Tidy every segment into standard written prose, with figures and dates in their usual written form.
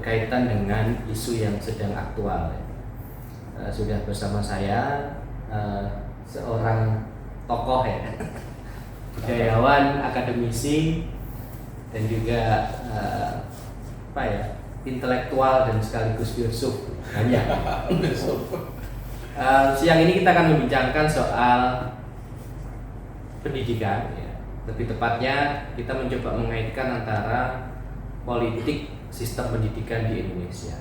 berkaitan dengan isu yang sedang aktual. Sudah bersama saya seorang tokoh ya, budayawan, akademisi, dan juga intelektual dan sekaligus filsuf. Siang ini kita akan membincangkan soal pendidikan ya. Lebih tepatnya kita mencoba mengaitkan antara politik sistem pendidikan di Indonesia.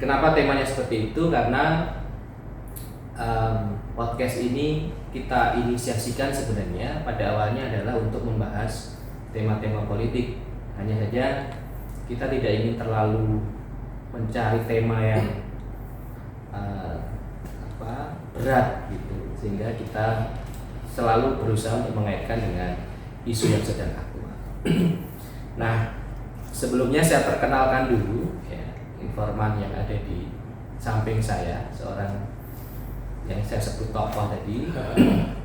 Kenapa temanya seperti itu? Karena podcast ini kita inisiasikan sebenarnya pada awalnya adalah untuk membahas tema-tema politik. Hanya saja kita tidak ingin terlalu mencari tema yang berat gitu, sehingga kita selalu berusaha untuk mengaitkan dengan isu yang sedang aktual. Nah, sebelumnya saya perkenalkan dulu ya, informan yang ada di samping saya, seorang yang saya sebut tokoh tadi.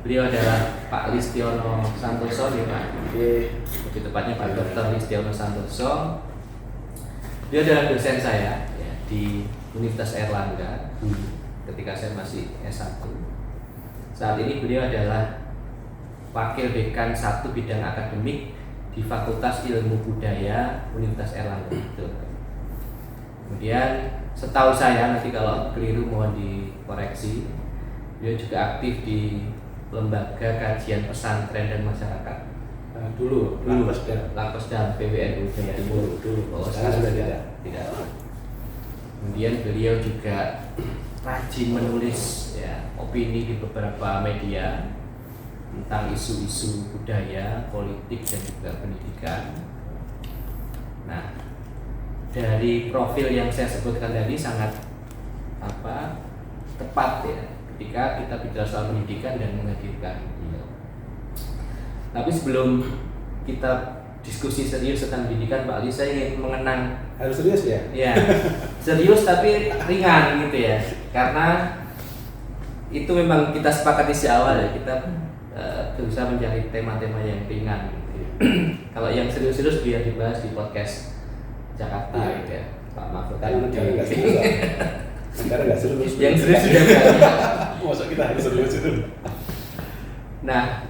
Beliau adalah Pak Listiono Santoso ya Pak. Lebih tepatnya Pak Dr. Listiono Santoso. Dia adalah dosen saya ya, di Universitas Airlangga ketika saya masih S1. Saat ini beliau adalah Wakil Dekan 1 Bidang Akademik di Fakultas Ilmu Budaya Universitas Airlangga. Kemudian setahu saya, nanti kalau keliru mohon dikoreksi, beliau juga aktif di Lembaga Kajian Pesantren dan Masyarakat. Dulu Lakosdam PWNU Jawa Timur dulu. Sekarang sudah tidak. Kemudian beliau juga rajin menulis ya, opini di beberapa media tentang isu-isu budaya, politik, dan juga pendidikan. Nah, dari profil yang saya sebutkan tadi sangat tepat ya ketika kita bicara soal pendidikan dan menghadirkan beliau. Tapi sebelum kita diskusi serius tentang pendidikan, Pak Ali, saya ingin mengenang. Harus serius ya? Ya, serius tapi ringan gitu ya. Karena itu memang kita sepakati di awal ya, kita berusaha mencari tema-tema yang ringan gitu ya. Kalau yang serius-serius biar dibahas di podcast Jakarta ya. Gitu ya, Pak Mahfud. Karena negara nggak serius. Negara nggak serius. Yang serius sudah banyak. Masa kita harus serius itu? Nah,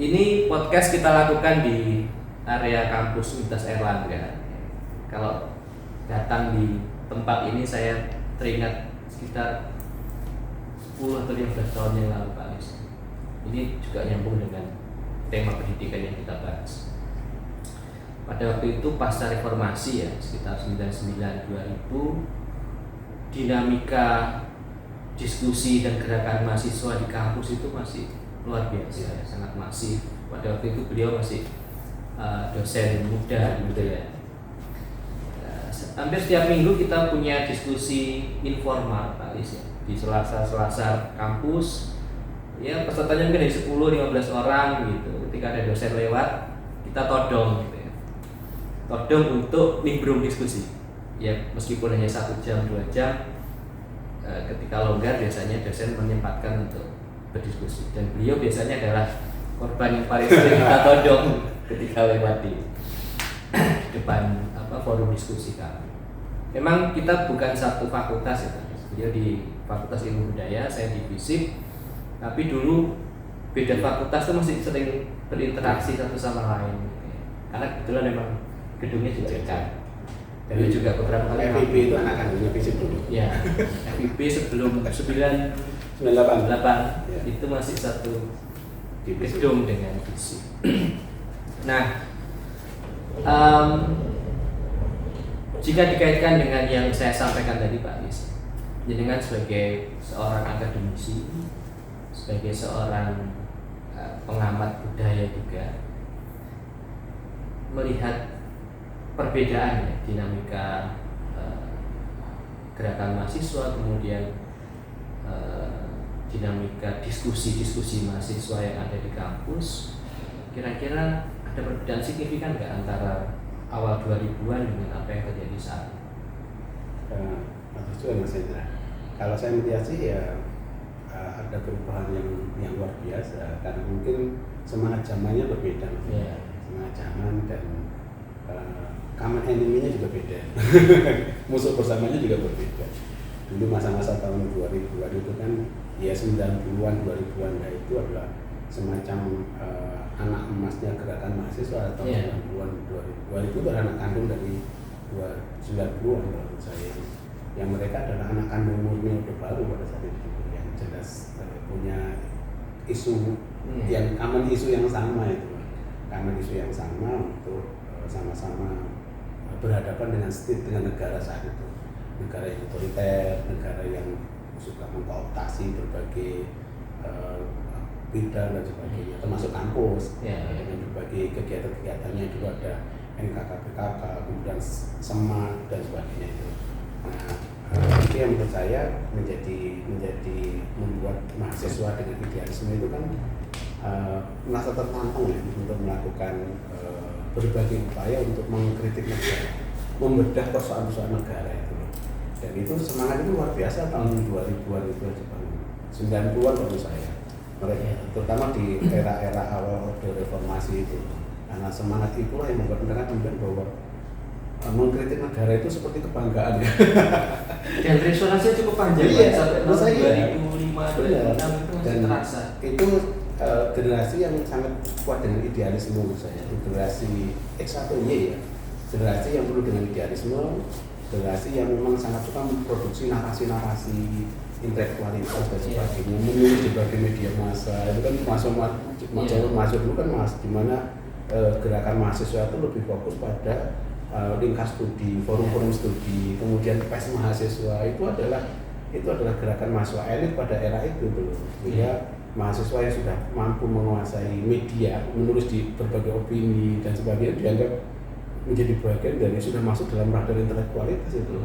ini podcast kita lakukan di area kampus Universitas Airlangga. Kalau datang di tempat ini saya teringat sekitar 10 atau 15 tahun yang lalu Pak Alis. Ini juga nyambung dengan tema pendidikan yang kita bahas. Pada waktu itu pasca reformasi ya, sekitar 99-2000, dinamika diskusi dan gerakan mahasiswa di kampus itu masih luar biasa ya, sangat masif. Pada waktu itu beliau masih dosen muda gitu ya. Hampir setiap minggu kita punya diskusi informal Pak Alis ya, di selasa kampus. Ya pesertanya mungkin dari 10-15 orang gitu. Ketika ada dosen lewat, kita todong gitu ya. Todong untuk nimbrung diskusi. Ya meskipun hanya 1 jam, 2 jam, ketika longgar biasanya dosen menyempatkan untuk berdiskusi. Dan beliau biasanya adalah korban yang paling sering kita todong ketika lewat di depan forum diskusi kami. Memang kita bukan satu fakultas ya, beliau di Fakultas Ilmu Budaya, saya di FISIP. Tapi dulu beda fakultas itu masih sering berinteraksi satu sama lain gitu ya. Karena kebetulan memang gedungnya juga dekat. Dan juga beberapa kali FIB itu anak-anaknya FISIP dulu. Ya, FIB sebelum 98 ya. Itu masih satu gedung dengan FISIP. Nah, jika dikaitkan dengan yang saya sampaikan tadi Pak Alis, jenengan sebagai seorang akademisi, sebagai seorang pengamat budaya juga, melihat perbedaan ya, dinamika gerakan mahasiswa, kemudian dinamika diskusi mahasiswa yang ada di kampus, kira-kira ada perbedaan signifikan nggak antara awal 2000-an dengan apa yang terjadi saat ini? Bagus juga Mas Hendra. Kalau saya melihat sih ya ada perubahan yang luar biasa, karena mungkin semangat zamannya berbeda. Yeah. Semangat zaman dan common eneminya juga beda. Musuh bersamanya juga berbeda. Dulu masa-masa tahun 2000-an itu kan ya 90-an 2000-an ya, itu adalah semacam anak emasnya gerakan mahasiswa atau 90-an 2000 itu adalah anak kandung dari 90-an menurut saya. Yang mereka adalah anak kandung murni Orde Baru pada saat itu yang jelas punya isu yang common isu yang sama itu. Common isu yang sama untuk sama-sama berhadapan dengan state, dengan negara saat itu. Negara yang otoriter, negara yang suka mengkooptasi berbagai bidang dan sebagainya, termasuk kampus dengan berbagai kegiatan-kegiatannya. Dulu ada NKKPKK, kemudian SEMA dan sebagainya itu. Nah, itu yang menurut saya menjadi membuat mahasiswa dengan idealisme itu kan merasa tertantang ya untuk melakukan berbagai upaya untuk mengkritik negara, membedah persoalan-persoalan negara itu. Dan itu semangat itu luar biasa tahun 2000-an itu aja, 90-an menurut saya. Mereka terutama di era-era awal Orde Reformasi itu. Karena semangat itulah yang membuat mereka kemudian bahwa mengkritik negara itu seperti kebanggaan ya. Dan resonansinya cukup panjang sampai tahun 2005 2006 itu masih terasa. Itu generasi yang sangat kuat dengan idealisme menurut saya. Itu generasi X1Y ya. Generasi yang penuh dengan idealisme, generasi yang memang sangat suka memproduksi narasi-narasi intelektualitas dan sebagainya, menulis di berbagai media massa. Itu kan masuk dulu kan di mana gerakan mahasiswa itu lebih fokus pada lingkar studi, forum-forum studi, kemudian pes mahasiswa itu adalah gerakan mahasiswa elit pada era itu dulu. Sehingga mahasiswa yang sudah mampu menguasai media, menulis di berbagai opini dan sebagainya dianggap menjadi bagian dari sudah masuk dalam radar intelektualitas itu.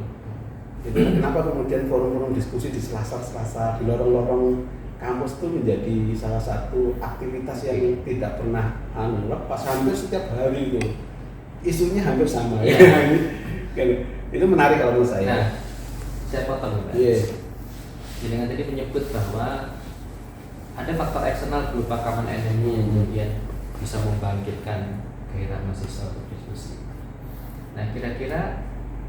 Itu kenapa kemudian forum-forum diskusi di selasar-selasar, di lorong-lorong kampus itu menjadi salah satu aktivitas yang tidak pernah lepas, hampir setiap hari itu. Isunya hampir sama ya. Itu menarik kalau menurut saya. Nah, saya potong Pak. Jadi tadi menyebut bahwa ada faktor eksternal berupa common enemy yang kemudian bisa membangkitkan gairah mahasiswa untuk diskusi. Nah, kira-kira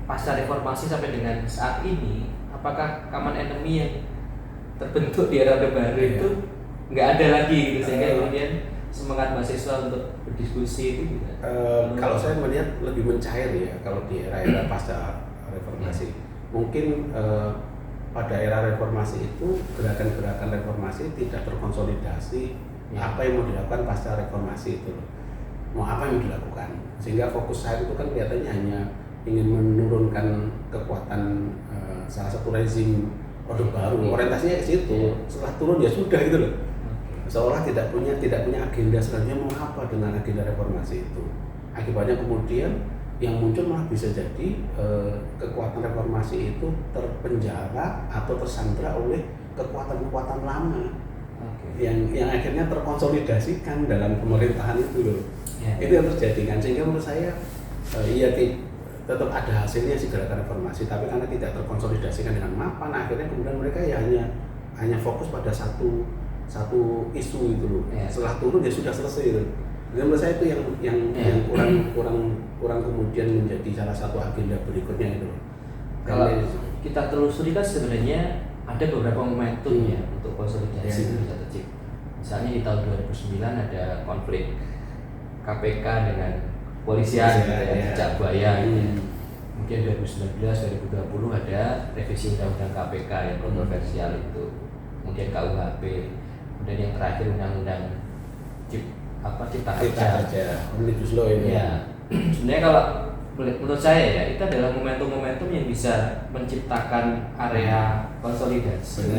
pasca reformasi sampai dengan saat ini, apakah common enemy yang terbentuk di era Orde Baru itu nggak ada lagi gitu, sehingga kemudian semangat mahasiswa untuk berdiskusi itu juga? Kalau saya melihat lebih mencair ya kalau di era-era pasca reformasi. Mungkin pada era reformasi itu gerakan-gerakan reformasi tidak terkonsolidasi apa yang mau dilakukan pasca reformasi itu. Mau apa yang dilakukan, sehingga fokus saya itu kan kelihatannya hanya ingin menurunkan kekuatan salah satu rezim Orde Baru, orientasinya ke situ. Setelah turun ya sudah gitu loh. Seolah tidak punya agenda selanjutnya mau apa dengan agenda reformasi itu. Akibatnya kemudian yang muncul malah bisa jadi kekuatan reformasi itu terpenjara atau tersandra oleh kekuatan-kekuatan lama yang akhirnya terkonsolidasikan dalam pemerintahan itu loh. Itu yang terjadi kan, sehingga menurut saya tetap ada hasilnya sih gerakan reformasi, tapi karena tidak terkonsolidasikan dengan mapan, akhirnya kemudian mereka ya hanya fokus pada satu isu itu loh. Setelah turun ya sudah selesai itu. Dan menurut saya itu yang kurang kemudian menjadi salah satu agenda berikutnya itu loh. Kalau kita telusuri kan sebenarnya ada beberapa momentum ya untuk konsolidasi itu bisa tercipta. Misalnya di tahun 2009 ada konflik KPK dengan kepolisian Cicak Buaya gitu. Kemudian 2019 2020 ada revisi undang-undang KPK yang kontroversial itu. Kemudian KUHP. Kemudian yang terakhir undang-undang Cipta Kerja, Omnibus Law ini. Ya. Sebenarnya kalau menurut saya ya itu adalah momentum-momentum yang bisa menciptakan area konsolidasi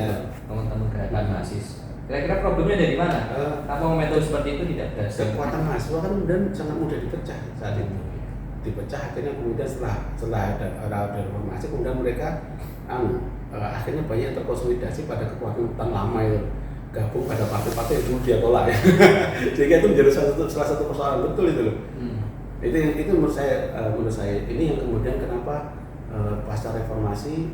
teman-teman gerakan mahasiswa. Kira-kira problemnya dari mana? Apa momentum seperti itu tidak berhasil? Kekuatan mahasiswa kan kemudian sangat mudah dipecah saat itu. Dipecah akhirnya kemudian setelah ada reformasi kemudian mereka akhirnya banyak terkonsolidasi pada kekuatan lama itu, gabung pada partai-partai yang dulu dia tolak ya. Jadi itu menjadi salah satu persoalan betul itu loh. Itu menurut saya ini yang kemudian kenapa pasca reformasi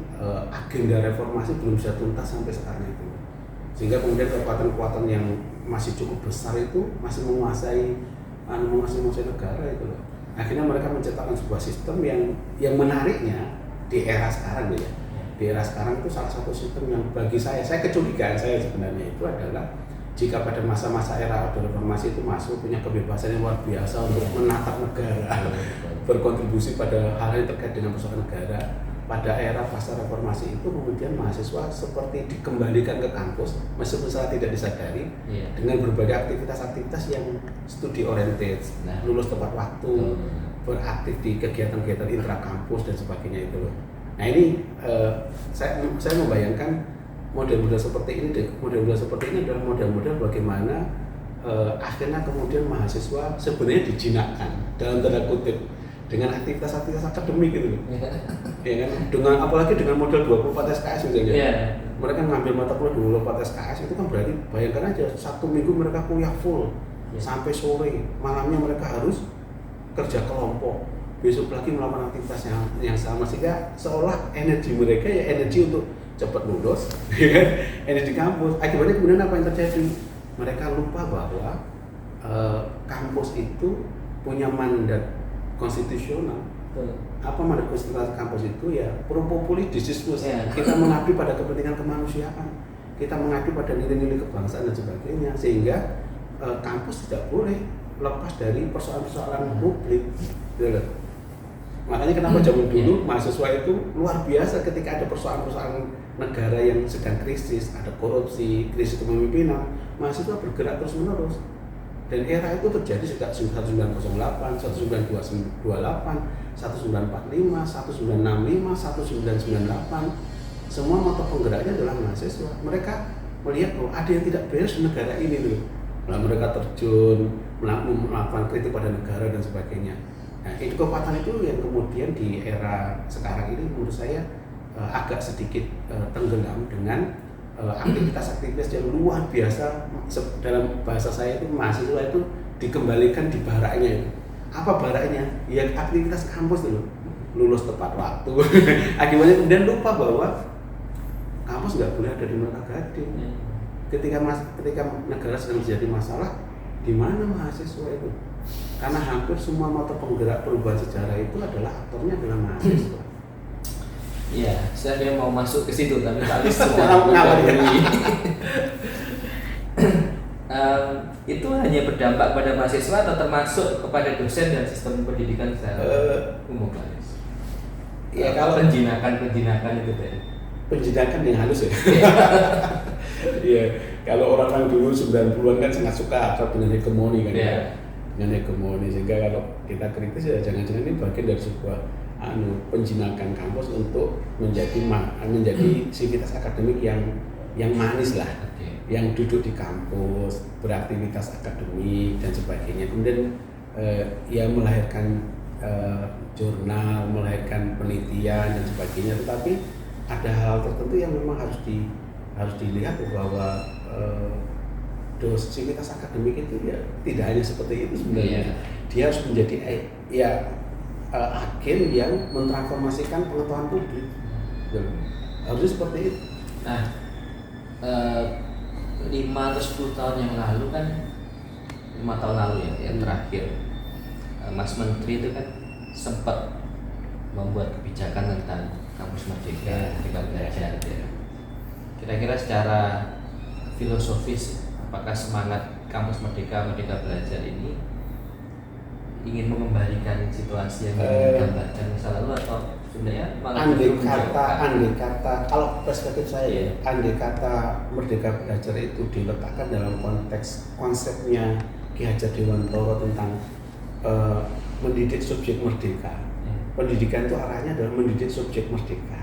agenda reformasi belum bisa tuntas sampai sekarang itu. Sehingga kemudian kekuatan-kekuatan yang masih cukup besar itu masih menguasai negara itu loh. Akhirnya mereka menciptakan sebuah sistem yang menariknya di era sekarang ya. Di era sekarang itu salah satu sistem yang bagi saya kecurigaan saya sebenarnya itu adalah jika pada masa-masa era Orde Reformasi itu masuk punya kebebasan yang luar biasa untuk menatap negara, berkontribusi pada hal yang terkait dengan persoalan negara. Pada era pasca reformasi itu kemudian mahasiswa seperti dikembalikan ke kampus meskipun secara tidak disadari dengan berbagai aktivitas-aktivitas yang studi oriented, lulus tepat waktu, beraktif di kegiatan-kegiatan intrakampus dan sebagainya itu loh. Nah ini saya membayangkan model-model seperti ini adalah model-model bagaimana akhirnya kemudian mahasiswa sebenarnya dijinakkan dalam tanda kutip dengan aktivitas-aktivitas akademik gitu loh. Ya kan? Dengan apalagi dengan model 24 SKS misalnya. Mereka ngambil mata kuliah 24 SKS itu kan berarti bayangkan aja satu minggu mereka kuliah full sampai sore, malamnya mereka harus kerja kelompok. Besok lagi melakukan aktivitas yang sama sehingga seolah energi mereka ya energi untuk cepat lulus, ya kan? Energi kampus. Akibatnya kemudian apa yang terjadi? Mereka lupa bahwa kampus itu punya mandat konstitusional. Apa mandat konstitusional kampus itu ya pro populi disismus. Kita mengabdi pada kepentingan kemanusiaan, kita mengabdi pada nilai-nilai kebangsaan dan sebagainya, sehingga kampus tidak boleh lepas dari persoalan-persoalan publik. Gitu. Makanya kenapa zaman dulu mahasiswa itu luar biasa ketika ada persoalan-persoalan negara yang sedang krisis, ada korupsi, krisis kepemimpinan, mahasiswa bergerak terus-menerus. Dan era itu terjadi sejak 1908, 1928, 1945, 1965, 1998. Semua motor penggeraknya adalah mahasiswa. Mereka melihat bahwa ada yang tidak beres di negara ini loh. Nah, mereka terjun melakukan kritik pada negara dan sebagainya. Nah, itu kekuatan itu yang kemudian di era sekarang ini menurut saya agak sedikit tenggelam dengan aktivitas-aktivitas yang luar biasa. Dalam bahasa saya itu mahasiswa itu dikembalikan di baraknya itu. Apa baraknya? Ya aktivitas kampus dulu, lulus tepat waktu. Akibatnya kemudian lupa bahwa kampus nggak boleh ada di Muara Gading. Ketika negara sedang menjadi masalah, di mana mahasiswa itu? Karena hampir semua motor penggerak perubahan sejarah itu adalah aktornya adalah mahasiswa. Iya, saya mau masuk ke situ tapi tadi semua itu hanya berdampak pada mahasiswa atau termasuk kepada dosen dan sistem pendidikan secara umum, Pak? Ya, kalau penjinakan itu tadi. Penjinakan yang halus ya. Iya, kalau orang dulu 90-an kan sangat suka akrab dengan hegemoni kan ya. Dengan hegemoni, sehingga kalau kita kritis ya jangan-jangan ini bagian dari sebuah penjinakan kampus untuk menjadi sivitas akademik yang manis lah, yang duduk di kampus, beraktivitas akademik dan sebagainya. Kemudian ya melahirkan jurnal, melahirkan penelitian dan sebagainya. Tetapi ada hal tertentu yang memang harus dilihat bahwa sivitas akademik itu ya tidak hanya seperti itu sebenarnya. Dia harus menjadi agen yang mentransformasikan pengetahuan publik. Harusnya seperti itu. Nah, 5 atau 10 tahun yang lalu kan, 5 tahun lalu ya, yang terakhir Mas Menteri itu kan sempat membuat kebijakan tentang kampus merdeka, Merdeka Belajar. Kira-kira secara filosofis, apakah semangat kampus Merdeka Belajar ini ingin mengembalikan situasi yang digambarkan masa lalu atau sebenarnya malah andai kata kalau perspektif saya andai kata Merdeka Belajar itu diletakkan dalam konteks konsepnya Ki Hajar Dewantara tentang mendidik subjek merdeka. Pendidikan itu arahnya adalah mendidik subjek merdeka.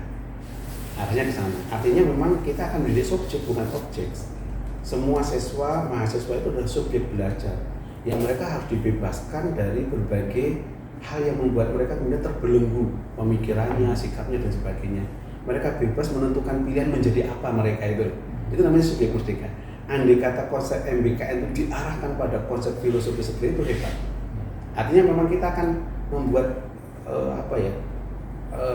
Arahnya ke sana. Artinya memang kita akan mendidik subjek bukan objek. Semua mahasiswa itu adalah subjek belajar yang mereka harus dibebaskan dari berbagai hal yang membuat mereka kemudian terbelenggu pemikirannya, sikapnya dan sebagainya. Mereka bebas menentukan pilihan menjadi apa mereka itu. Itu namanya subjek merdeka. Andai kata konsep MBKN itu diarahkan pada konsep filosofi seperti itu hebat. Artinya memang kita akan membuat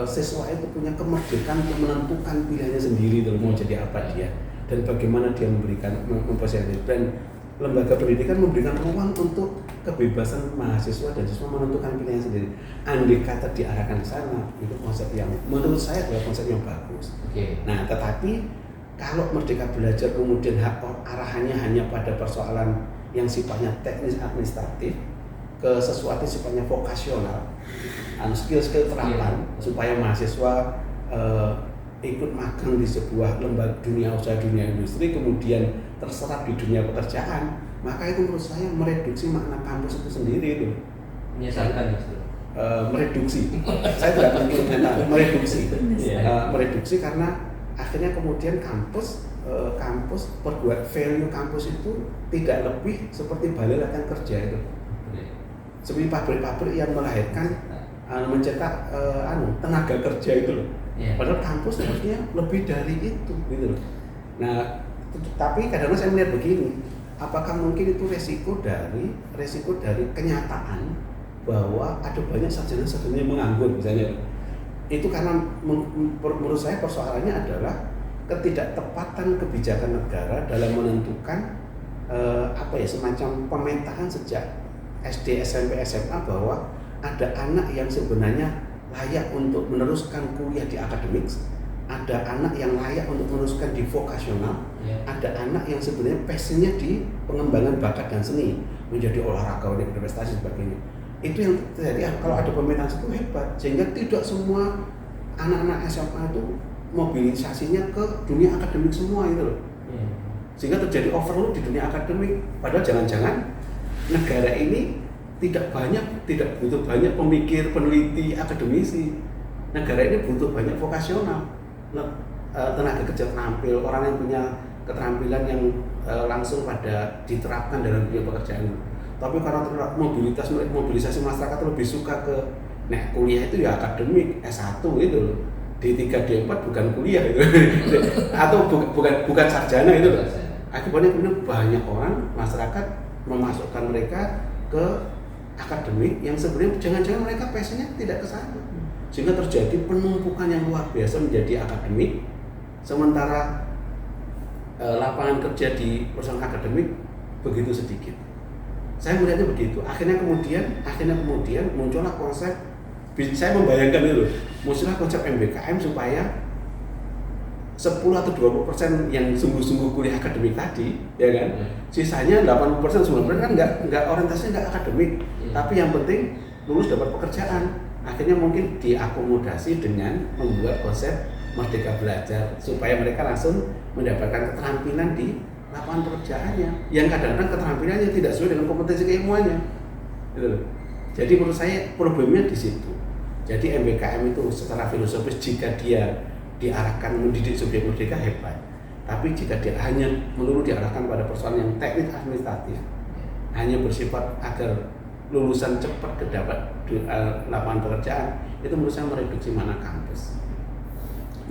siswa itu punya kemerdekaan untuk menentukan pilihannya sendiri dalam mau jadi apa dia dan bagaimana dia memberikan mempersiapkan. Dan lembaga pendidikan memberikan ruang untuk kebebasan mahasiswa dan siswa menentukan pilihan sendiri. Andai kata diarahkan ke sana, itu konsep yang menurut saya adalah konsep yang bagus. Nah, tetapi kalau Merdeka Belajar kemudian arahannya hanya pada persoalan yang sifatnya teknis administratif ke sesuatu sifatnya vokasional, skill-skill terapan supaya mahasiswa ikut magang di sebuah lembaga dunia usaha, dunia industri, kemudian terserap di dunia pekerjaan, maka itu menurut saya mereduksi makna kampus itu sendiri itu. Menyesalkan itu. Mereduksi. Saya tidak menginginkan mereduksi. Mereduksi karena akhirnya kemudian kampus perbuat value kampus itu tidak lebih seperti balai latihan kerja itu. Seperti pabrik-pabrik yang melahirkan mencetak tenaga kerja itu loh. Padahal kampus harusnya lebih dari itu gitu loh. Nah, tapi kadang-kadang saya melihat begini, apakah mungkin itu resiko dari kenyataan bahwa ada banyak sarjana-sarjana yang menganggur misalnya. Itu karena menurut saya persoalannya adalah ketidaktepatan kebijakan negara dalam menentukan semacam pemetaan sejak SD, SMP, SMA bahwa ada anak yang sebenarnya layak untuk meneruskan kuliah di akademik, ada anak yang layak untuk meneruskan di vokasional, ada anak yang sebenarnya passionnya di pengembangan bakat dan seni, menjadi olahragawan yang berprestasi sebagainya. Itu yang terjadi kalau ada pemetaan itu hebat, sehingga tidak semua anak-anak SMA itu mobilisasinya ke dunia akademik semua itu loh. Sehingga terjadi overload di dunia akademik, padahal jangan-jangan negara ini tidak butuh banyak pemikir, peneliti, akademisi. Negara ini butuh banyak vokasional, tenaga kerja terampil, orang yang punya keterampilan yang langsung diterapkan dalam dunia pekerjaan. Tapi karena mobilisasi masyarakat lebih suka ke kuliah itu ya akademik, S1 itu loh. D3, D4 bukan kuliah itu. Atau bukan sarjana itu loh. Akibatnya kemudian banyak orang masyarakat memasukkan mereka ke akademik yang sebenarnya jangan-jangan mereka passionnya tidak ke sana. Sehingga terjadi penumpukan yang luar biasa menjadi akademik, sementara lapangan kerja di perusahaan akademik begitu sedikit. Saya melihatnya begitu. Akhirnya kemudian muncullah konsep, saya membayangkan itu, muncullah konsep MBKM supaya 10 atau 20% yang sungguh-sungguh kuliah akademik tadi, ya kan? Sisanya 80%, 90% kan nggak orientasinya nggak akademik, tapi yang penting lulus dapat pekerjaan. Akhirnya mungkin diakomodasi dengan membuat konsep Merdeka Belajar supaya mereka langsung mendapatkan keterampilan di lapangan pekerjaannya, yang kadang-kadang keterampilannya tidak sesuai dengan kompetensi keilmuannya. Gitu. Jadi menurut saya problemnya di situ. Jadi MBKM itu secara filosofis jika dia diarahkan mendidik subjek merdeka hebat, tapi jika dia hanya melulu diarahkan pada persoalan yang teknis administratif, hanya bersifat agar lulusan cepat dapat lapangan pekerjaan, itu menurut saya mereduksi makna kampus.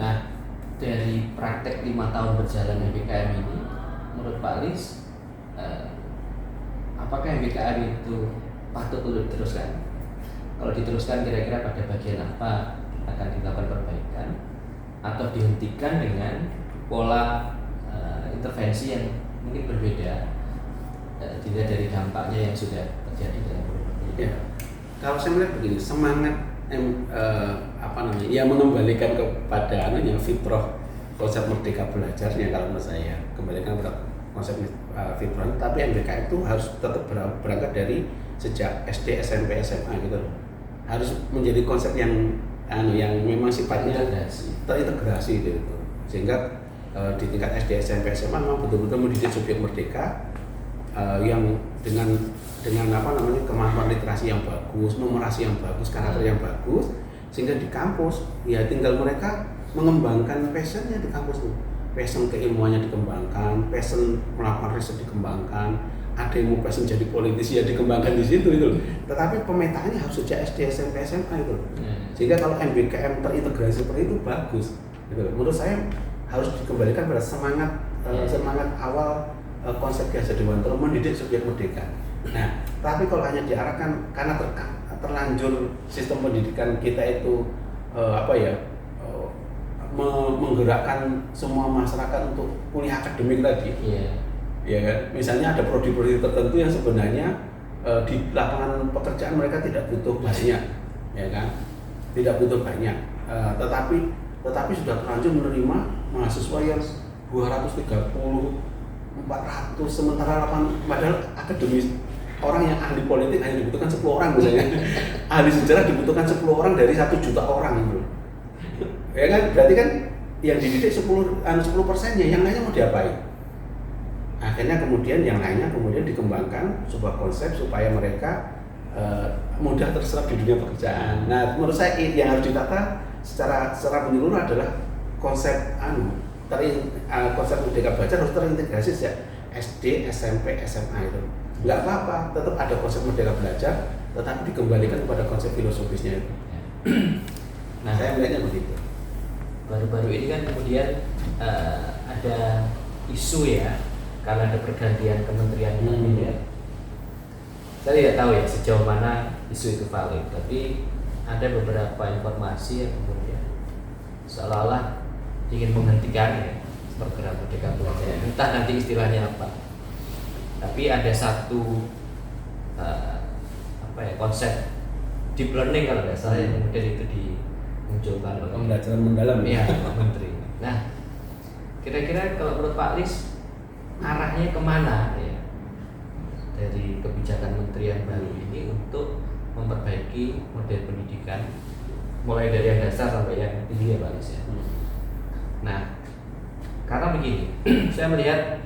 Nah, dari praktek 5 tahun berjalan MBKM ini, menurut Pak Lis, apakah MBKM itu patut untuk diteruskan? Kalau diteruskan, kira-kira pada bagian apa akan dilakukan perbaikan, atau dihentikan dengan pola intervensi yang mungkin berbeda dilihat dari dampaknya yang sudah terjadi dalam ya. Kalau saya melihat begini, semangat mengembalikan kepada fitrah konsep Merdeka Belajarnya, kalau menurut saya kembalikan pada konsep fitrah, tapi MBKM itu harus tetap berangkat dari sejak SD, SMP, SMA gitu loh. Harus menjadi konsep yang memang sifatnya terintegrasi gitu. Sehingga di tingkat SD, SMP, SMA memang betul-betul mendidik subjek merdeka yang dengan kemampuan literasi yang bagus, numerasi yang bagus, karakter yang bagus, sehingga di kampus ya tinggal mereka mengembangkan passionnya di kampus tuh. Passion keilmuannya dikembangkan, passion melakukan riset dikembangkan, ada yang mau passion jadi politisi ya dikembangkan di situ itu. Tetapi pemetaannya harus sejak SD, SMP, SMA itu. Sehingga kalau MBKM terintegrasi seperti itu bagus. Gitu. Menurut saya harus dikembalikan pada semangat awal konsep Ki Hajar Dewantara mendidik subjek merdeka. Nah, tapi kalau hanya diarahkan karena terlanjur sistem pendidikan kita itu menggerakkan semua masyarakat untuk kuliah akademik tadi. Ya kan? Misalnya ada prodi-prodi tertentu yang sebenarnya di lapangan pekerjaan mereka tidak butuh banyak, ya kan? Tidak butuh banyak, tetapi sudah terlanjur menerima mahasiswa yang 230, 400, sementara padahal akademis orang yang ahli politik hanya dibutuhkan 10 orang misalnya, ahli sejarah dibutuhkan 10 orang dari 1 juta orang gitu. Ya kan? Berarti kan yang dididik 10%-nya, yang lainnya mau diapain? Akhirnya kemudian yang lainnya dikembangkan sebuah konsep supaya mereka mudah terserap di dunia pekerjaan. Nah, menurut saya yang harus ditata secara menyeluruh adalah konsep konsep Merdeka Belajar harus terintegrasi sejak SD, SMP, SMA itu. Nggak apa-apa, tetap ada konsep Merdeka Belajar, tetapi dikembalikan kepada konsep filosofisnya itu. Nah, saya melihatnya begitu. Baru-baru ini kan kemudian ada isu ya, karena ada pergantian kementerian tadi ya. Saya tidak tahu ya sejauh mana isu itu valid, tapi ada beberapa informasi yang kemudian seolah-olah ingin menghentikan ya program Merdeka Belajar. Entah nanti istilahnya apa. Tapi ada satu konsep deep learning kalau nggak salah yang kemudian itu dimunculkan oleh pembelajaran mendalam ya Pak Menteri. Nah, kira-kira kalau menurut Pak Lis arahnya kemana ya dari kebijakan menteri yang baru ini untuk memperbaiki model pendidikan mulai dari yang dasar sampai yang tinggi ya Pak Lis ya. Nah, karena begini, saya melihat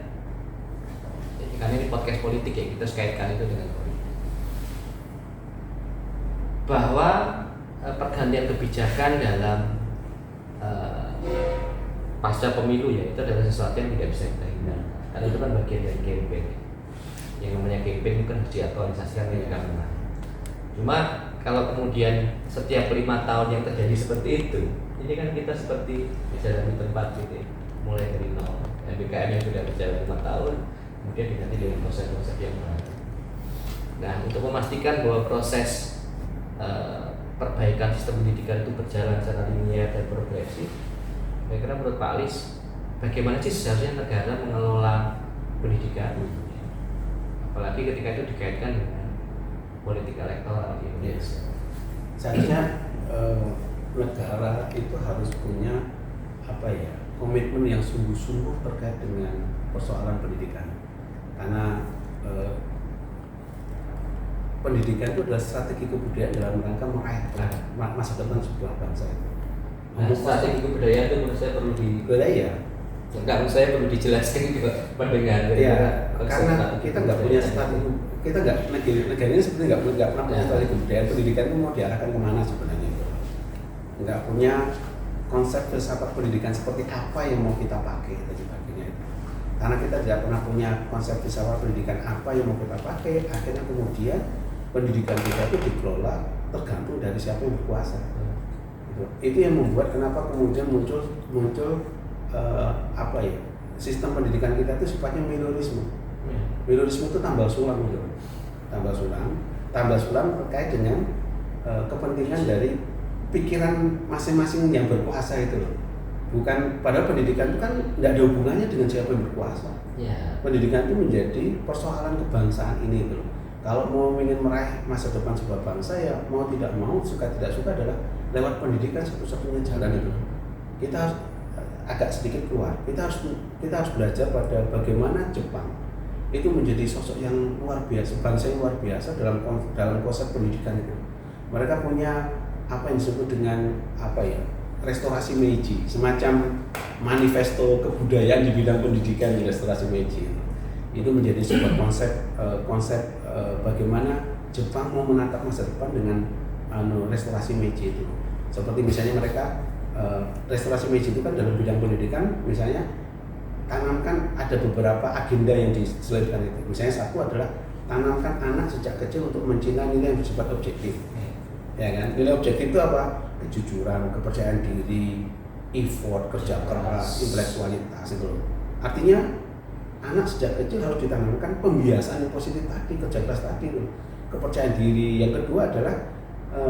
karena ini podcast politik ya, kita kaitkan itu dengan politik, bahwa pergantian kebijakan dalam pasca pemilu ya itu adalah sesuatu yang tidak bisa kita hindarkan. Karena itu kan bagian dari campaign. Yang namanya campaign itu kan diaktualisasikan ketika menang. Cuma kalau kemudian setiap 5 tahun yang terjadi seperti itu, ini kan kita seperti berjalan di tempat gitu ya. Mulai dari nol. MBKM yang sudah berjalan 5 tahun, kemudian diganti dengan proses-proses yang baru. Nah, untuk memastikan bahwa proses perbaikan sistem pendidikan itu berjalan secara linear dan progresif, saya kira menurut Pak Lis, bagaimana sih seharusnya negara mengelola pendidikan, apalagi ketika itu dikaitkan dengan politik elektoral di Indonesia. Seharusnya negara itu harus punya komitmen yang sungguh-sungguh terkait dengan persoalan pendidikan, karena pendidikan itu adalah strategi kebudayaan dalam rangka meraih masa depan sebuah bangsa itu. Nah, strategi kebudayaan itu menurut saya perlu menurut saya perlu dijelaskan ke pendengar. Ya, karena kita nggak punya strategi, negara ini sebenarnya nggak pernah punya strategi kebudayaan. Pendidikan itu mau diarahkan kemana sebenarnya itu? Nggak punya konsep filsafat pendidikan seperti apa yang mau kita pakai dan sebagainya itu. Karena kita tidak pernah punya konsep filsafat pendidikan apa yang mau kita pakai, akhirnya kemudian pendidikan kita itu dikelola tergantung dari siapa yang berkuasa. Itu yang membuat kenapa kemudian muncul sistem pendidikan kita itu sifatnya meliorisme. Meliorisme itu tambal sulam gitu. Tambal sulam terkait dengan kepentingan dari pikiran masing-masing yang berkuasa itu loh. Bukan, padahal pendidikan itu kan tidak ada hubungannya dengan siapa yang berkuasa. Pendidikan itu menjadi persoalan kebangsaan ini loh. Kalau mau ingin meraih masa depan sebuah bangsa, ya mau tidak mau, suka tidak suka adalah lewat pendidikan satu-satunya jalan itu. Kita harus agak sedikit keluar. Kita harus belajar pada bagaimana Jepang itu menjadi sosok yang luar biasa, bangsa yang luar biasa dalam konsep pendidikan itu. Mereka punya apa yang disebut dengan restorasi Meiji, semacam manifesto kebudayaan di bidang pendidikan di restorasi Meiji. Itu menjadi sebuah konsep bagaimana Jepang mau menatap masa depan dengan restorasi Meiji itu. Seperti misalnya mereka restorasi Meiji itu kan dalam bidang pendidikan, misalnya tanamkan ada beberapa agenda yang diselipkan itu. Misalnya satu adalah tanamkan anak sejak kecil untuk mencintai nilai yang bersifat objektif. Ya kan? Nilai objektif itu apa? Kejujuran, kepercayaan diri, effort, kerja keras, intelektualitas itu. Artinya anak sejak kecil harus ditanamkan pembiasaan yang positif tadi, kerja keras tadi itu. Kepercayaan diri. Yang kedua adalah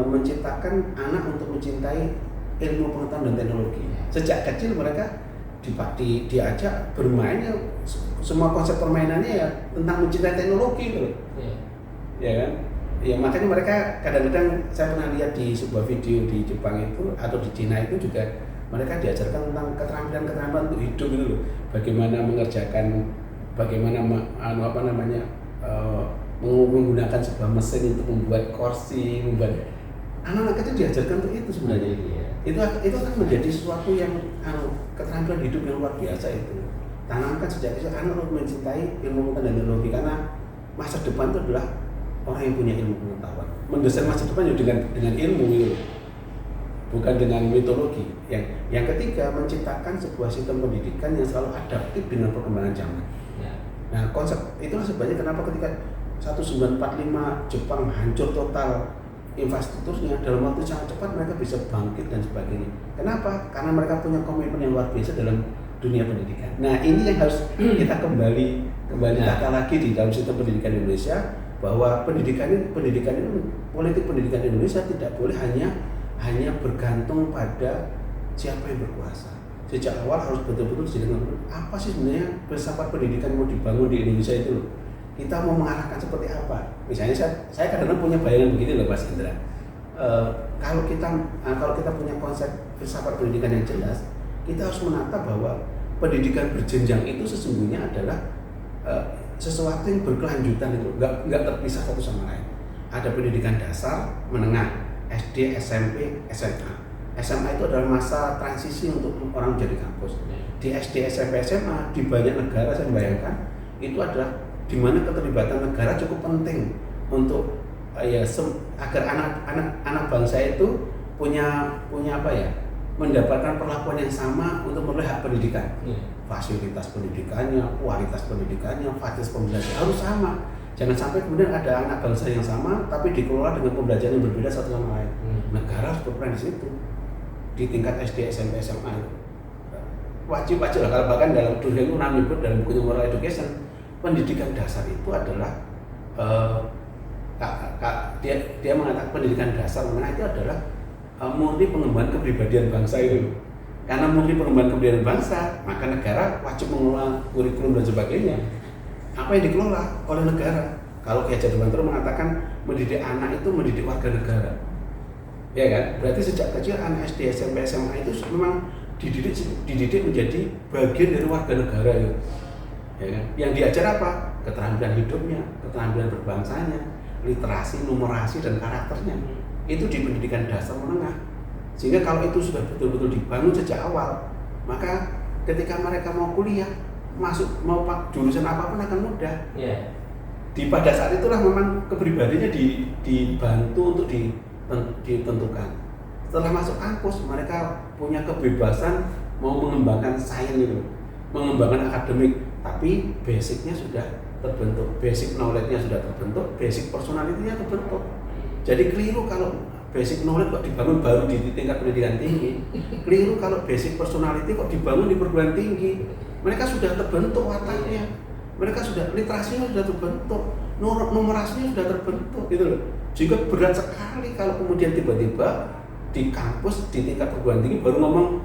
menciptakan anak untuk mencintai ilmu pengetahuan dan teknologi. Sejak kecil mereka diajak bermainnya semua konsep permainannya ya tentang mencintai teknologi gitu loh. Ya kan? Ya makanya mereka kadang-kadang saya pernah lihat di sebuah video di Jepang itu atau di Cina itu juga mereka diajarkan tentang keterampilan untuk hidup gitu loh. Bagaimana mengerjakan, bagaimana menggunakan sebuah mesin untuk membuat kursi, anak-anak itu diajarkan untuk itu sebenarnya. Itu akan menjadi sesuatu yang keterampilan hidup yang luar biasa itu. Tanamkan sejak kecil anak harus mencintai ilmu dan teknologi karena masa depan itu adalah orang yang punya ilmu pengetahuan. Mendesain masa depan juga dengan ilmu itu, bukan dengan mitologi. Yang ketiga, menciptakan sebuah sistem pendidikan yang selalu adaptif dengan perkembangan zaman. Nah, konsep itulah sebabnya kenapa ketika 1945 Jepang hancur total infrastrukturnya, dalam waktu sangat cepat mereka bisa bangkit dan sebagainya. Kenapa? Karena mereka punya komitmen yang luar biasa dalam dunia pendidikan. Nah, ini yang harus kita kembali tata lagi di dalam sistem pendidikan Indonesia, bahwa pendidikan ini politik pendidikan Indonesia tidak boleh hanya bergantung pada siapa yang berkuasa. Sejak awal harus betul-betul dijelaskan apa sih sebenarnya filsafat pendidikan mau dibangun di Indonesia itu loh. Kita mau mengarahkan seperti apa? Misalnya saya kadang-kadang punya bayangan begini loh Mas Indra. Kalau kita punya konsep filsafat pendidikan yang jelas, kita harus menata bahwa pendidikan berjenjang itu sesungguhnya adalah sesuatu yang berkelanjutan itu, nggak terpisah satu sama lain. Ada pendidikan dasar, menengah, SD, SMP, SMA. SMA itu adalah masa transisi untuk orang menjadi kampus. Di SD, SMP, SMA di banyak negara saya bayangkan itu adalah di mana keterlibatan negara cukup penting untuk agar anak bangsa itu punya mendapatkan perlakuan yang sama untuk memperoleh hak pendidikan. Fasilitas pendidikannya, kualitas pendidikannya, fasilitas pembelajaran harus sama. Jangan sampai kemudian ada anak bangsa yang sama tapi dikelola dengan pembelajaran yang berbeda satu sama lain. Negara harus berperan di situ. Di tingkat SD, SMP, SMA wajib lah, kalau bahkan dalam Durkheim itu menyebut dalam bukunya Moral Education, pendidikan dasar itu adalah dia mengatakan pendidikan dasar menengah itu adalah murni pengembangan kepribadian bangsa itu. Karena murni pengembangan kepribadian bangsa, maka negara wajib mengelola kurikulum dan sebagainya. Apa yang dikelola oleh negara? Kalau Ki Hajar Dewantara mengatakan mendidik anak itu mendidik warga negara, ya kan? Berarti sejak kecil anak SD, SMP, SMA itu memang dididik menjadi bagian dari warga negara itu. Ya kan? Yang diajar apa? Keterampilan hidupnya, keterampilan berbangsanya, literasi, numerasi dan karakternya. Itu di pendidikan dasar menengah. Sehingga kalau itu sudah betul-betul dibangun sejak awal, maka ketika mereka mau kuliah, mau jurusan apapun akan mudah. Pada saat itulah memang kepribadiannya dibantu untuk ditentukan. Setelah masuk kampus, mereka punya kebebasan mau mengembangkan sains itu, mengembangkan akademik, tapi basicnya sudah terbentuk, basic knowledge-nya sudah terbentuk, basic personality-nya terbentuk. Jadi keliru kalau basic knowledge kok dibangun baru di tingkat pendidikan tinggi, keliru kalau basic personality kok dibangun di perguruan tinggi. Mereka sudah terbentuk wataknya, mereka sudah literasinya sudah terbentuk, numerasinya sudah terbentuk gitu loh. Juga berat sekali kalau kemudian tiba-tiba di kampus di tingkat perguruan tinggi baru ngomong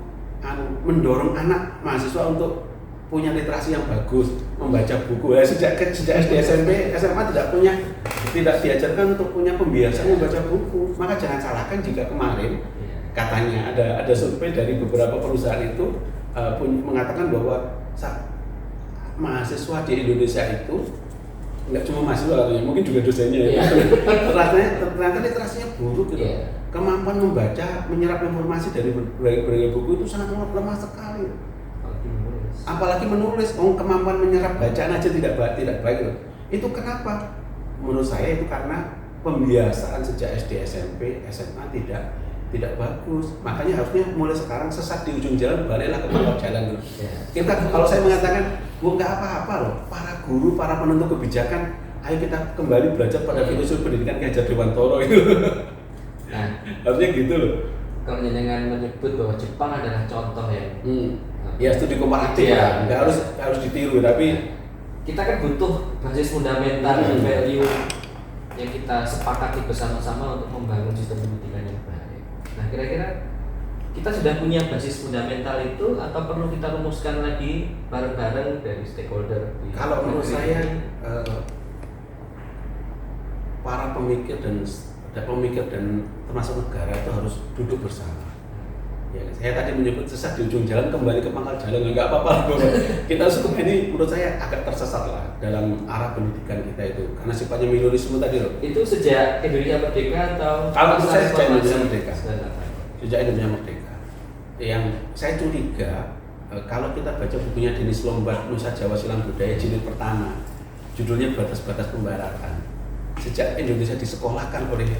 mendorong anak mahasiswa untuk punya literasi yang bagus, membaca buku. Sejak SD, SMP, SMA tidak diajarkan untuk punya pembiasaan membaca buku. Maka jangan salahkan jika kemarin katanya ada survei dari beberapa perusahaan itu mengatakan bahwa mahasiswa di Indonesia itu nggak cuma mahasiswa, mungkin juga dosennya ternyata literasinya buruk gitu. Kemampuan membaca, menyerap informasi dari berbagai buku itu sangat lemah sekali. Apalagi menulis, kemampuan menyerap bacaan aja tidak baik loh. Itu kenapa? Menurut saya itu karena pembiasaan sejak SD, SMP, SMA tidak bagus. Makanya harusnya mulai sekarang sesat di ujung jalan, baliklah ke pangkal jalan loh. Kalau saya mengatakan, nggak apa-apa loh. Para guru, para penentu kebijakan, ayo kita kembali belajar pada filosofi pendidikan Ki Hajar Dewantara itu. Nah, harusnya gitu loh. Kalau dengan menyebut bahwa Jepang adalah contoh ya studi komparatif ya, nggak harus ditiru, tapi kita kan butuh basis fundamental dan value yang kita sepakati bersama-sama untuk membangun sistem pendidikan yang baik. Nah, kira-kira kita sudah punya basis fundamental itu atau perlu kita rumuskan lagi bareng-bareng dari stakeholder? Kalau menurut saya para pemikir dan termasuk negara itu harus duduk bersama. Ya, saya tadi menyebut sesat di ujung jalan kembali ke pangkal jalan, nggak apa-apa. Kita semua ini menurut saya agak tersesat lah dalam arah pendidikan kita itu karena sifatnya minoritisme tadi loh. Itu sejak Indonesia merdeka atau? Kalau menurut saya sejak Indonesia merdeka. Sejak Indonesia merdeka. Yang saya curiga kalau kita baca bukunya Dennis Lombard Nusa Jawa Silang Budaya jilid pertama, judulnya Batas-Batas Pembaratan. Sejak Indonesia disekolahkan oleh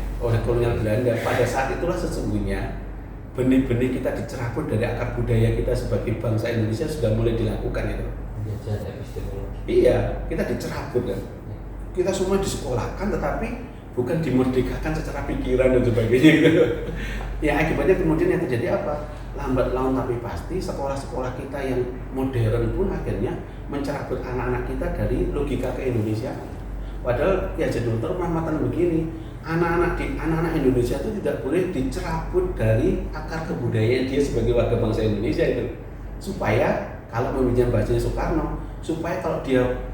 kolonial Belanda, pada saat itulah sesungguhnya benih-benih kita dicerabut dari akar budaya kita sebagai bangsa Indonesia sudah mulai dilakukan itu. Iya, kita dicerabut kan. Kita semua disekolahkan tetapi bukan dimerdekakan secara pikiran dan sebagainya gitu. Ya akibatnya kemudian yang terjadi apa? Lambat laun tapi pasti sekolah-sekolah kita yang modern pun akhirnya mencerabut anak-anak kita dari logika keindonesiaan. Padahal ya jadi terpamatan begini, anak-anak Indonesia itu tidak boleh dicerabut dari akar kebudayaan dia sebagai warga bangsa Indonesia itu, supaya kalau meminjam bahasanya Soekarno, supaya kalau dia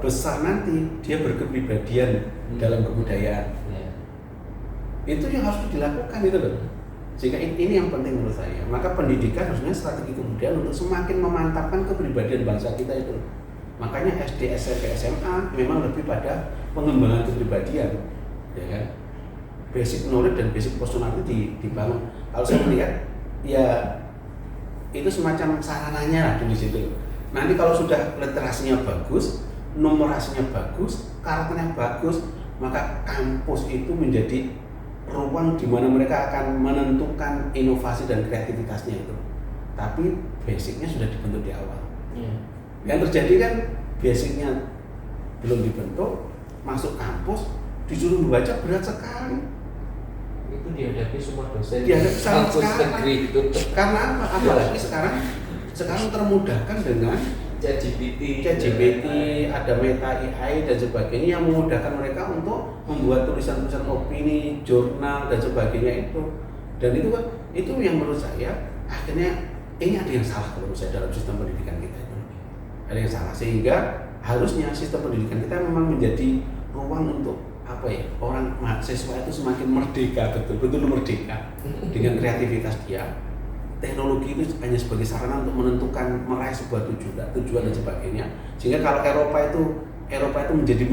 besar nanti dia berkepribadian dalam kebudayaan. Itu yang harus dilakukan itu loh. Sehingga ini yang penting menurut saya. Maka pendidikan harusnya strategi kebudayaan untuk semakin memantapkan kepribadian bangsa kita itu. Makanya SD, SMP, SMA memang lebih pada pengembangan kepribadian, ya kan? Basic knowledge dan basic personality dibangun. Kalau saya melihat, ya itu semacam sarananya lah di situ. Nanti kalau sudah literasinya bagus, numerasinya bagus, karakternya bagus, maka kampus itu menjadi ruang di mana mereka akan menentukan inovasi dan kreativitasnya itu. Tapi basicnya sudah dibentuk di awal. Yang terjadi kan basicnya belum dibentuk, masuk kampus disuruh membaca berat sekali. Itu dihadapi semua dosen. Dihadapi kampus negeri itu. Karena apa? Apalagi sekarang termudahkan dengan ChatGPT, ada Meta AI dan sebagainya yang memudahkan mereka untuk membuat tulisan-tulisan opini, jurnal dan sebagainya itu. Dan itu kan itu yang menurut saya akhirnya ini ada yang salah kalau menurut saya dalam sistem pendidikan kita itu. Ada yang salah sehingga harusnya sistem pendidikan kita memang menjadi ruang untuk apa ya, orang mahasiswa itu semakin merdeka, betul-betul merdeka dengan kreativitas dia. Teknologi itu hanya sebagai sarana untuk menentukan meraih sebuah tujuan dan sebagainya. Sehingga kalau Eropa itu menjadi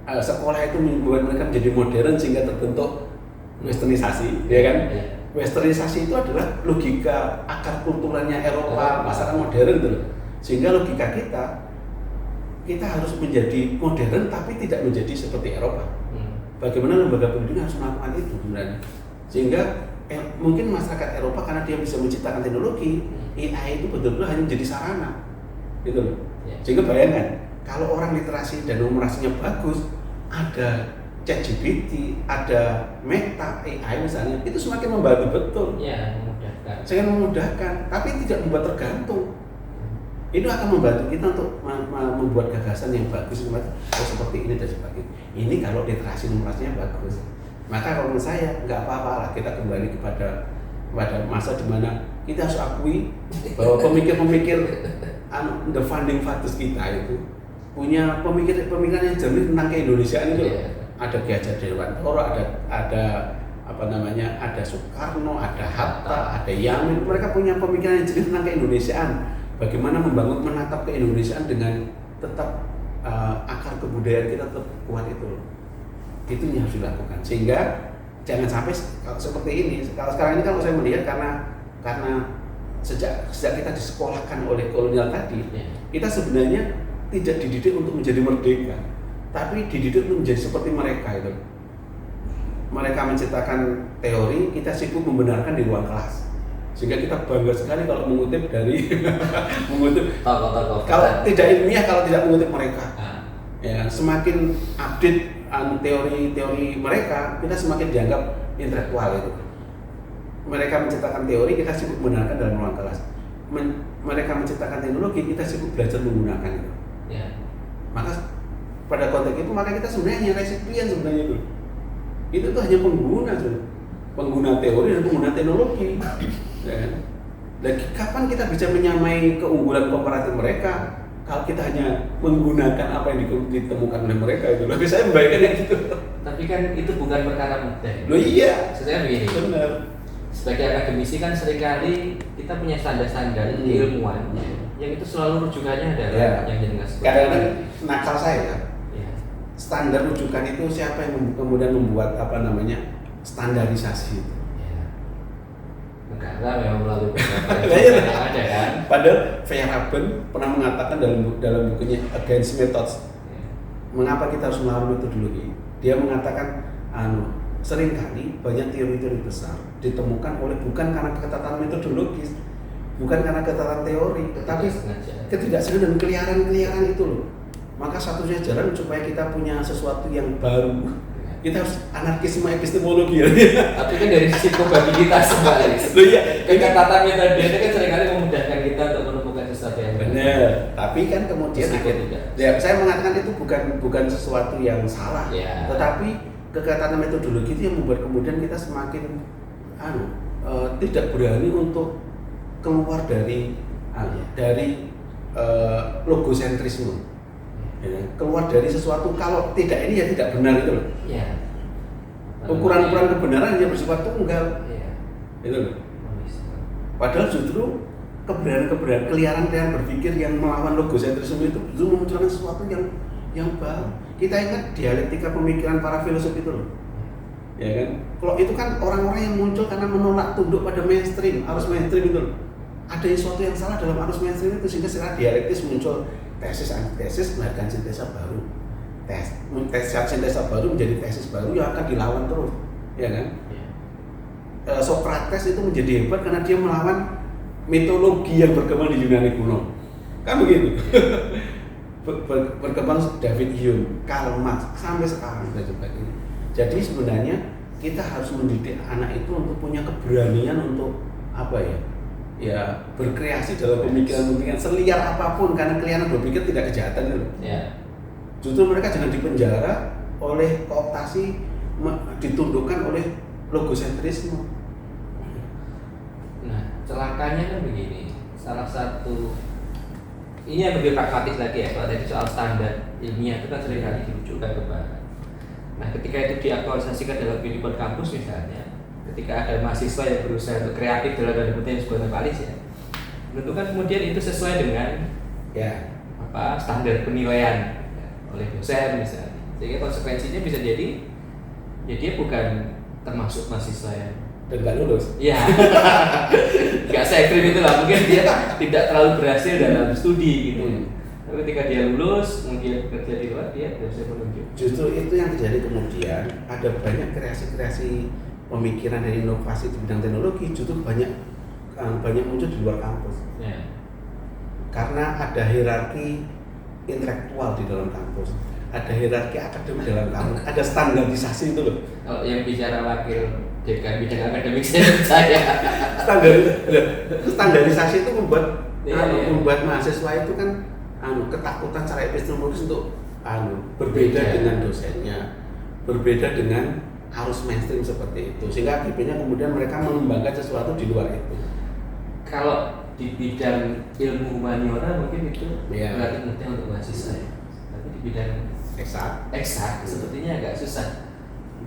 sekolah itu membuat mereka menjadi modern sehingga terbentuk westernisasi, ya kan? Westernisasi itu adalah logika akar kulturalnya Eropa, masyarakat modern itu. Sehingga logika kita harus menjadi modern tapi tidak menjadi seperti Eropa. Bagaimana lembaga pendidikan harus melakukan itu sebenarnya. Sehingga mungkin masyarakat Eropa karena dia bisa menciptakan teknologi, AI itu betul-betul hanya menjadi sarana, gitu loh. Sehingga bayangkan kalau orang literasi dan numerasinya bagus, ada ChatGPT, ada Meta AI misalnya, itu semakin membantu betul. Ya, memudahkan. Sangat memudahkan, tapi tidak membuat tergantung. Itu akan membantu kita untuk membuat gagasan yang bagus seperti ini dan sebagainya. Ini kalau literasi numerasinya bagus. Maka kalau menurut saya nggak apa-apa lah kita kembali kepada masa di mana kita harus akui bahwa pemikir-pemikir the founding fathers kita itu punya pemikiran yang jernih tentang keindonesiaan itu. Ada Ki Hajar Dewantoro, ada Soekarno, ada Hatta, ada Yamin. Mereka punya pemikiran yang jernih tentang keindonesiaan. Bagaimana menatap keindonesiaan dengan tetap akar kebudayaan kita tetap kuat itu. Itu yang harus dilakukan sehingga jangan sampai seperti ini. Kalau sekarang ini kalau saya melihat karena sejak kita disekolahkan oleh kolonial tadi, kita sebenarnya tidak dididik untuk menjadi merdeka, tapi dididik untuk menjadi seperti mereka itu. Mereka menciptakan teori, kita sibuk membenarkan di ruang kelas. Sehingga kita bangga sekali kalau mengutip dari tokoh-tokoh. Kalau tidak ilmiah, kalau tidak mengutip mereka. Ya, semakin update teori-teori mereka, kita semakin dianggap intelektual itu. Mereka menciptakan teori, kita sibuk membenarkan dalam ruang kelas. Mereka menciptakan teknologi, kita sibuk belajar menggunakan itu. Maka pada konteks itu maka kita sebenarnya hanya resipien sebenarnya itu. Itu tuh hanya pengguna tuh. pengguna teori dan pengguna teknologi. Ya kan? Dan kapan kita bisa menyamai keunggulan komparatif mereka kalau kita hanya menggunakan apa yang ditemukan oleh mereka itu? Lebih saya membayangkan gitu. Tapi kan itu bukan perkara mudah. Loh iya. Saya begini. Benar. Sebagai akademisi kan seringkali kita punya standar-standar ilmuwan yang itu selalu rujukannya adalah yang jelas. Kadang-kadang nakal saya. Ya. Standar rujukan itu siapa yang kemudian membuat standarisasi itu? Negara memang melalui beberapa yang ada kan. Padahal Feyerabend pernah mengatakan dalam bukunya Against Methods, mengapa kita harus melawan metodologi? Dia mengatakan, seringkali banyak teori-teori besar ditemukan bukan karena ketatan metodologis, bukan karena ketatan teori, tetapi ketidaksengajaan dan keliaran-keliaran itu loh. Maka satunya jalan supaya kita punya sesuatu yang baru. Kita harus anarkisme epistemologi ya. Tapi kan dari sisi probabilitas sebenarnya. Loh iya, tata metode itu kan seringkali memudahkan kita untuk menemukan sesuatu yang benar. Tapi kan kemudian saya mengatakan itu bukan sesuatu yang salah, tetapi keketatan metodologi itu yang membuat kemudian kita semakin tidak berani untuk keluar dari logosentrisme. Ya, keluar dari sesuatu kalau tidak ini ya tidak benar itu loh. Ya. Ukuran-ukuran kebenaran hanya bersifat tunggal. Ya. Itu loh. Padahal justru kebenaran keliaran berpikir yang melawan logosentrisme itu justru memunculkan sesuatu yang baru. Kita ingat dialektika pemikiran para filsuf itu loh. Ya kan? Kalau itu kan orang-orang yang muncul karena menolak tunduk pada mainstream, arus mainstream itu loh. Ada sesuatu yang salah dalam arus mainstream itu sehingga secara dialektis muncul tesis antitesis melahirkan sintesa baru. Sintesa baru menjadi tesis baru yang akan dilawan terus, ya kan? Sokrates itu menjadi hebat karena dia melawan mitologi yang berkembang di Yunani kuno. Kan begitu. Berkembang David Hume, Karl Marx sampai sekarang dan sebagainya. Jadi sebenarnya kita harus mendidik anak itu untuk punya keberanian untuk ya berkreasi dalam pemikiran seliar apapun, karena kalian berpikir tidak kejahatan itu. Ya. Justru mereka jangan dipenjara oleh kooptasi, ditundukkan oleh logosentrisme. Nah, celakanya kan begini. Salah satu ini yang lebih pragmatis lagi ya, kalau tadi soal standar ilmiah itu kan seringkali dirujukan ke barat. Nah, ketika itu diaktualisasikan dalam kehidupan kampus misalnya, ketika ada mahasiswa yang berusaha untuk kreatif dalam tanda kutip sebuah analis ya, menentukan kemudian itu sesuai dengan standar penilaian oleh dosen misalnya, sehingga konsekuensinya bisa jadi dia bukan termasuk mahasiswa yang dan nggak lulus. Iya, nggak se-ekstrim itu lah, mungkin dia tidak terlalu berhasil dalam studi gitu. Tapi ketika dia lulus, mungkin kerja di luar dia berhasil menunjuk. Justru itu yang terjadi kemudian ada banyak kreasi-kreasi pemikiran dan inovasi di bidang teknologi justru banyak muncul di luar kampus. Ya. Karena ada hierarki intelektual di dalam kampus, ada hierarki akademik dalam kampus, ada standarisasi itu loh. Kalau yang bicara wakil dekan bidang akademik saya standarisasi itu membuat mahasiswa itu kan ketakutan secara epistemologis untuk berbeda dengan dosennya, berbeda dengan arus mainstream seperti itu, sehingga akhirnya kemudian mereka mengembangkan sesuatu di luar itu. Kalau di bidang ilmu humaniora mungkin itu berarti penting untuk mahasiswa ya. Tapi di bidang eksak sepertinya agak susah.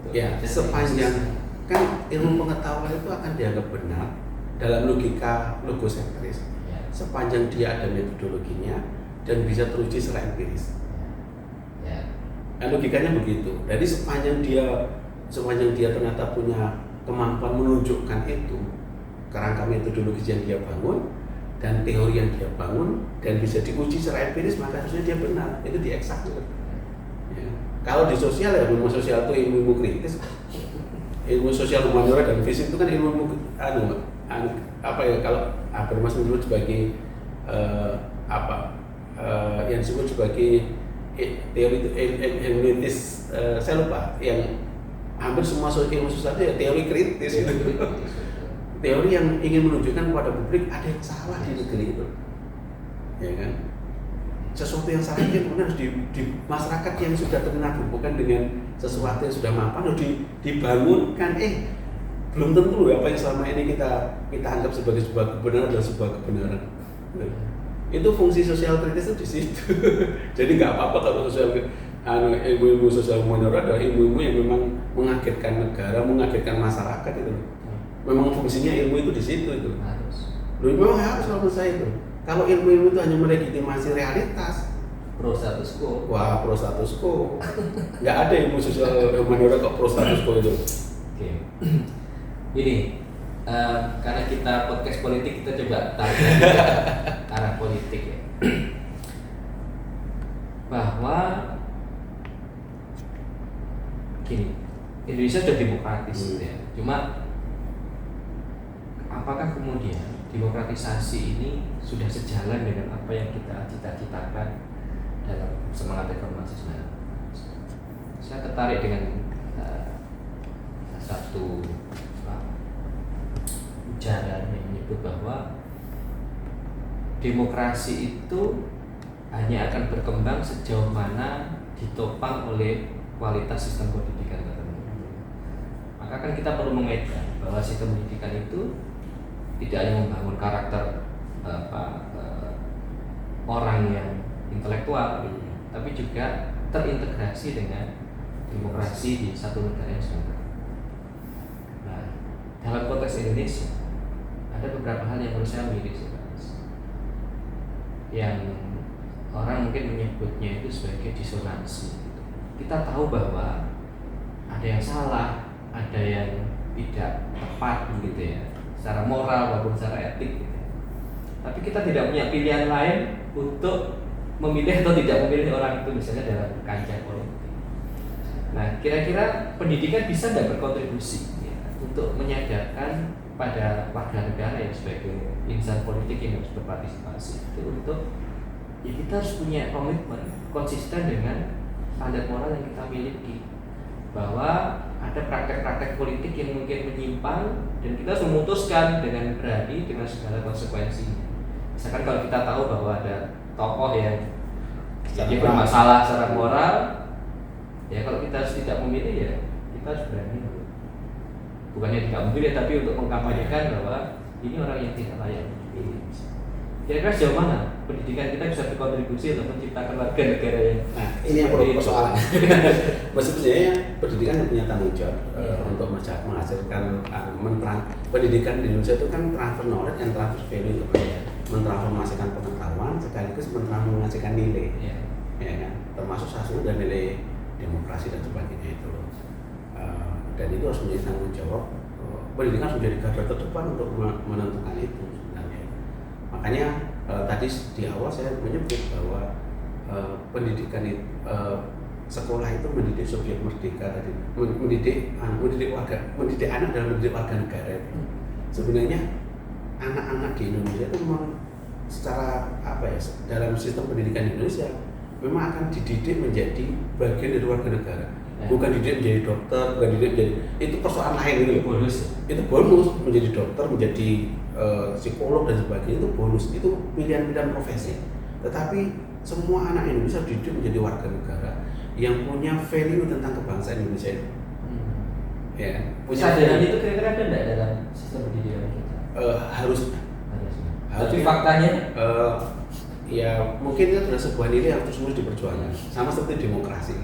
Ya, sepanjang kan ilmu pengetahuan itu akan dianggap benar dalam logika logosentris sepanjang dia ada metodologinya dan bisa teruji secara empiris. Nah, logikanya begitu. Jadi sepanjang dia ternyata punya kemampuan menunjukkan itu kerangka metodologis yang dia bangun dan teori yang dia bangun dan bisa diuji secara empiris, maka harusnya dia benar. Itu di eksak. Ya. Kalau di sosial ya ilmu sosial itu ilmu kritis. Ilmu sosial humaniora dan fisik itu kan ilmu kalau Habermas menyebut sebagai yang disebut sebagai teori hermeneutis, saya lupa, yang hampir semua ilmu sosial itu ya teori kritis gitu. Teori yang ingin menunjukkan kepada publik ada yang salah di negeri itu, ya kan? Sesuatu yang salah itu kemudian harus di masyarakat yang sudah terkena bukan dengan sesuatu yang sudah mapan harus dibangunkan. belum tentu apa yang selama ini kita anggap sebagai sebuah kebenaran adalah sebuah kebenaran. Itu fungsi sosial kritis itu di situ. Jadi nggak apa-apa kalau ilmu sosial humaniora adalah ilmu yang memang mengagetkan negara, mengagetkan masyarakat itu. Memang fungsinya ilmu itu di situ itu. Memang harus kalau menurut saya itu. Kalau ilmu itu hanya melegitimasi realitas, pro status quo. Wah, pro status quo. Nggak ada ilmu sosial humaniora kok pro status quo itu. Oke. Ini karena kita podcast politik, kita coba tarik ke arah politik ya. Bahwa gini, Indonesia sudah demokratis ya. Cuma apakah kemudian demokratisasi ini sudah sejalan dengan apa yang kita cita-citakan dalam semangat reformasi 19? Saya tertarik dengan satu ujaran yang menyebut bahwa demokrasi itu hanya akan berkembang sejauh mana ditopang oleh kualitas sistem pendidikan tertentu. Maka kan kita perlu mengaitkan bahwa sistem pendidikan itu tidak hanya membangun karakter orang yang intelektual, tapi juga terintegrasi dengan demokrasi di satu negara yang sedang berkembang. Nah, dalam konteks Indonesia ada beberapa hal yang menurut saya miris, yang orang mungkin menyebutnya itu sebagai disonansi. Kita tahu bahwa ada yang salah, ada yang tidak tepat gitu ya, secara moral maupun secara etik gitu. Tapi kita tidak punya pilihan lain untuk memilih atau tidak memilih orang itu, misalnya dalam kancah politik. Nah, kira-kira pendidikan bisa nggak berkontribusi ya, untuk menyadarkan pada warga negara yang sebagai insan politik yang harus berpartisipasi itu untuk ya kita harus punya komitmen konsisten dengan standar moral yang kita miliki, bahwa ada praktek-praktek politik yang mungkin menyimpang dan kita harus memutuskan dengan berani dengan segala konsekuensinya. Misalkan kalau kita tahu bahwa ada tokoh yang jadi bermasalah secara moral, ya kalau kita harus tidak memilih ya kita harus berani, bukannya tidak memilih tapi untuk mengkampanyekan bahwa ini orang yang tidak layak dipilih. Kira-kira sejauh mana pendidikan kita bisa berkontribusi untuk menciptakan warga negara yang ini yang persoalan. Maksudnya pendidikan punya tanggung jawab untuk menghasilkan pendidikan di Indonesia itu kan transfer knowledge dan transfer value, mentransformasikan pengetahuan sekaligus mentransformasikan nilai, ya kan? Termasuk hasil dan nilai demokrasi dan sebagainya itu. Dan itu harus menjadi tanggung jawab. Pendidikan harus menjadi garda terdepan untuk menentukan itu sebenarnya. Makanya tadi di awal saya menyebut bahwa pendidikan itu, sekolah itu mendidik subjek merdeka tadi, mendidik anak dalam mendidik warga negara. Sebenarnya anak-anak di Indonesia itu memang secara dalam sistem pendidikan Indonesia memang akan dididik menjadi bagian dari warga negara. Bukan dididik menjadi dokter, bukan dididik menjadi, itu persoalan lain gitu. Itu bonus menjadi dokter, menjadi psikolog dan sebagainya, itu bonus, itu pilihan-pilihan profesi. Tetapi semua anak Indonesia dididik menjadi warga negara yang punya value tentang kebangsaan Indonesia itu. Ya, punya kesadaran itu kira-kira ada enggak dalam sistem pendidikan kita? Harusnya. Tapi faktanya ya mungkin itu adalah sebuah nilai yang terus-menerus diperjuangkan. Sama seperti demokrasi.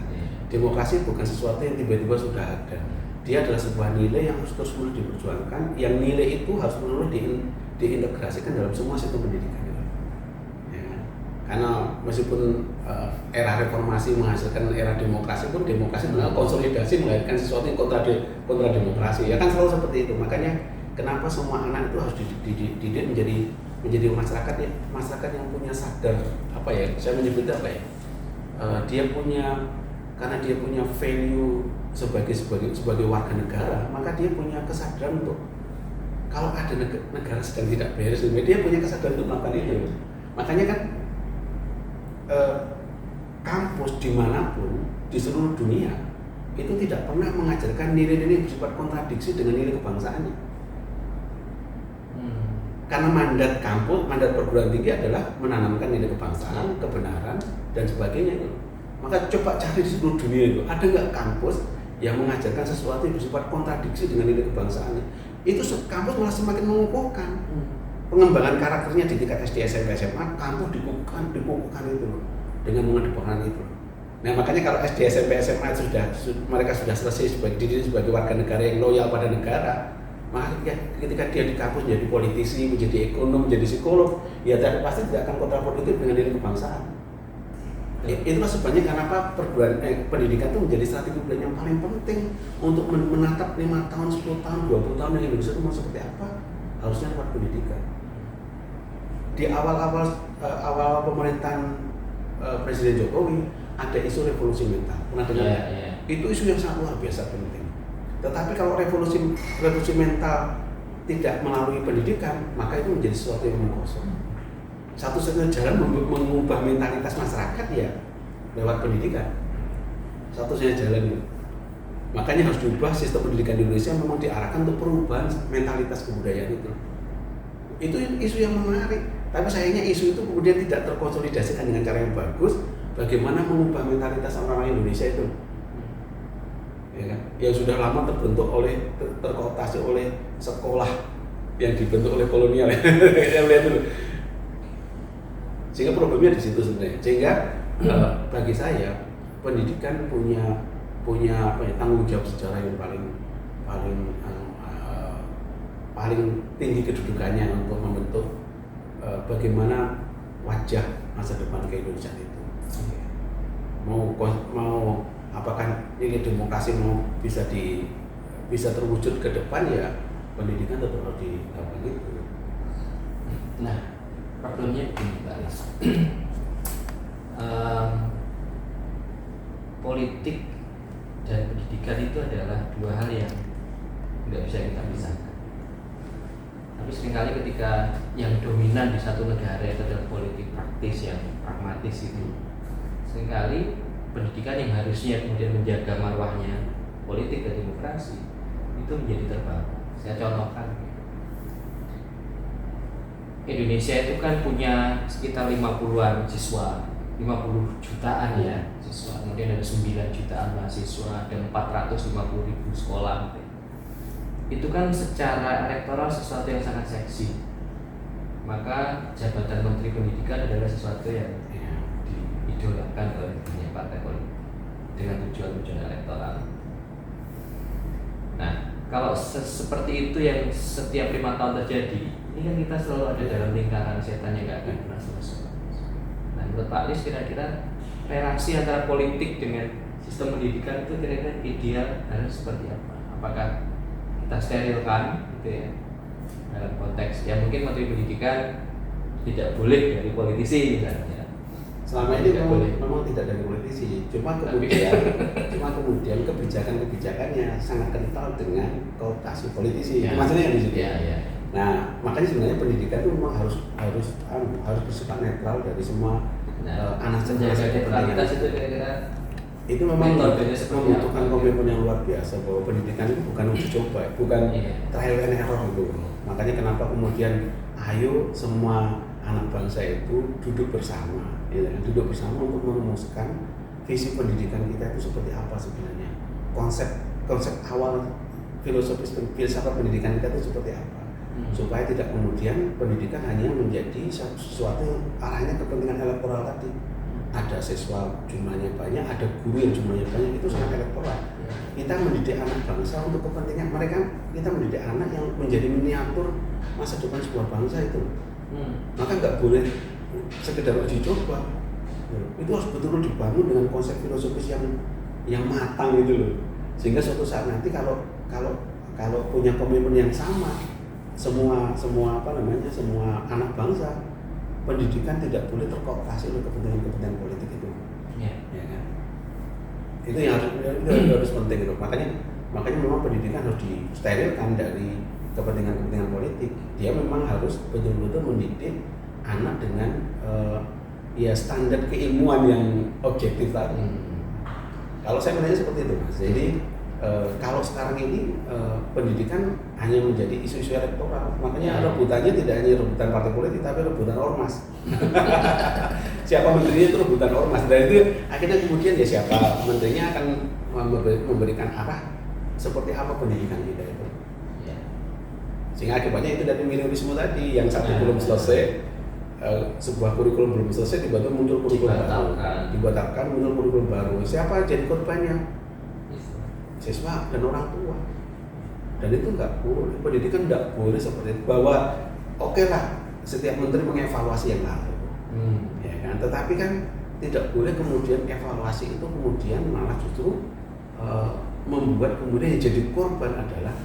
Demokrasi bukan sesuatu yang tiba-tiba sudah ada. Dia adalah sebuah nilai yang harus terus-menerus diperjuangkan. Yang nilai itu harus menerus diintegrasikan dalam semua sistem pendidikan. Ya. Karena meskipun era reformasi menghasilkan era demokrasi pun, demokrasi benar konsolidasi melahirkan sesuatu yang kontra demokrasi. Ya kan selalu seperti itu. Makanya kenapa semua anak itu harus dididik menjadi masyarakat yang punya sadar saya menyebutnya karena dia punya value sebagai warga negara, maka dia punya kesadaran untuk kalau ada negara sedang tidak beres, dia punya kesadaran untuk melakukan itu. Makanya kan kampus dimanapun di seluruh dunia itu tidak pernah mengajarkan nilai-nilai yang bersifat kontradiksi dengan nilai kebangsaannya. Karena mandat kampus, mandat perguruan tinggi adalah menanamkan nilai kebangsaan, kebenaran dan sebagainya itu. Maka coba cari di seluruh dunia itu, ada nggak kampus yang mengajarkan sesuatu yang bersifat kontradiksi dengan nilai kebangsaannya, itu kampus malah semakin mengukuhkan. Pengembangan karakternya di tingkat SD, SMP, SMA, kampus dikukuhkan itu loh, dengan mengedepankan itu loh. Nah makanya kalau SD, SMP, SMA mereka sudah selesai dididik sebagai warga negara yang loyal pada negara, maka ketika dia di kampus menjadi politisi, menjadi ekonom, menjadi psikolog, ya pasti tidak akan kontraproduktif dengan nilai kebangsaan. Itulah sebabnya kenapa pendidikan itu menjadi strategi pilihan yang paling penting untuk menatap 5 tahun, 10 tahun, 20 tahun yang Indonesia itu mau seperti apa, harusnya lewat pendidikan. Di awal pemerintahan Presiden Jokowi ada isu revolusi mental, pernah dengar? Itu isu yang sangat luar biasa penting. Tetapi kalau revolusi mental tidak melalui pendidikan, maka itu menjadi sesuatu yang kosong. Satu-satunya jalan mengubah mentalitas masyarakat ya lewat pendidikan. Satu-satunya jalan itu. Makanya harus diubah sistem pendidikan di Indonesia, memang diarahkan untuk perubahan mentalitas kebudayaan itu. Itu isu yang menarik. Tapi sayangnya isu itu kemudian tidak terkonsolidasikan dengan cara yang bagus. Bagaimana mengubah mentalitas orang-orang Indonesia itu, ya kan? Yang sudah lama terkooptasi oleh sekolah yang dibentuk oleh kolonial. Saya lihat dulu. Sehingga problemnya di situ sebenarnya. Sehingga bagi saya pendidikan punya tanggung jawab sejarah yang paling tinggi kedudukannya untuk membentuk bagaimana wajah masa depan ke Indonesia itu. Mau apakah ini demokrasi mau bisa terwujud ke depan, ya pendidikan tetap harus dilakukan itu. Nah, problemnya begini Pak Aris. Politik dan pendidikan itu adalah dua hal yang nggak bisa kita pisahkan. Tapi seringkali ketika yang dominan di satu negara itu adalah politik praktis yang pragmatis itu, seringkali pendidikan yang harusnya kemudian menjaga marwahnya politik dan demokrasi itu menjadi terbawa. Saya contohkan, Indonesia itu kan punya sekitar 50-an siswa, 50 jutaan ya siswa, kemudian ada 9 jutaan mahasiswa, ada 450.000 sekolah. Itu kan secara elektoral sesuatu yang sangat seksi. Maka jabatan Menteri Pendidikan adalah sesuatu yang diidolakan oleh banyak partai politik dengan tujuan-tujuan elektoral. Nah, kalau seperti itu yang setiap 5 tahun terjadi, ini kan kita selalu ada dalam lingkaran setan yang nggak akan pernah selesai. Nah, menurut Pak Aris kira-kira relasi antara politik dengan sistem pendidikan itu kira-kira ideal harus seperti apa? Apakah kita sterilkan gitu ya dalam konteks yang mungkin Menteri Pendidikan tidak boleh dari politisi misalnya. Selama ini memang tidak dari politisi, cuma kemudian kebijakan-kebijakannya sangat kental dengan kooptasi politisi. Ya. Maksudnya di situ. Ya. Nah, makanya sebenarnya pendidikan itu memang harus bersifat netral dari semua anak menjaga netralitas itu kira-kira itu memang membutuhkan komitmen yang luar biasa, bahwa pendidikan itu bukan uji coba, bukan trial and error gitu. Makanya kenapa kemudian ayo semua anak bangsa itu duduk bersama, duduk bersama untuk merumuskan visi pendidikan kita itu seperti apa sebenarnya, konsep awal filosofis filsafat pendidikan kita itu seperti apa, supaya tidak kemudian pendidikan hanya menjadi sesuatu arahnya kepentingan elektoral tadi. Ada siswa jumlahnya banyak, ada guru yang jumlahnya banyak, itu sangat elektoral. Kita mendidik anak bangsa untuk kepentingan mereka, kita mendidik anak yang menjadi miniatur masa depan sebuah bangsa itu. Maka nggak boleh sekedar uji coba. Itu harus betul-betul dibangun dengan konsep filosofis yang matang gitu loh. Sehingga suatu saat nanti kalau punya komitmen yang sama, semua anak bangsa, pendidikan tidak boleh terkooptasi oleh kepentingan politik itu. Ya kan? Itu yang harus penting itu. Makanya memang pendidikan harus disterilkan dari kepentingan politik. Dia memang harus betul-betul mendidik anak dengan standar keilmuan yang objektif tadi. Kalau saya melihatnya seperti itu, Mas. Jadi kalau sekarang ini pendidikan hanya menjadi isu-isu elektoral, makanya Ya. rebutannya tidak hanya rebutan partai politik tapi rebutan ormas. Siapa menterinya itu rebutan ormas, dan itu akhirnya kemudian ya siapa menterinya akan memberikan arah seperti apa pendidikan kita itu. Ya. Sehingga akibatnya itu dari minoritisme tadi, yang satu Ya. belum selesai, sebuah kurikulum belum selesai tiba-tiba muncul kurikulum baru, dibatalkan muncul kurikulum baru. Siapa jadi korbannya? Siswa dan orang tua. Dan itu nggak boleh, pendidikan nggak boleh seperti itu. Bahwa oke lah, setiap menteri mengevaluasi yang lalu, ya kan. Tetapi kan tidak boleh kemudian evaluasi itu kemudian malah justru membuat kemudian yang jadi korban adalah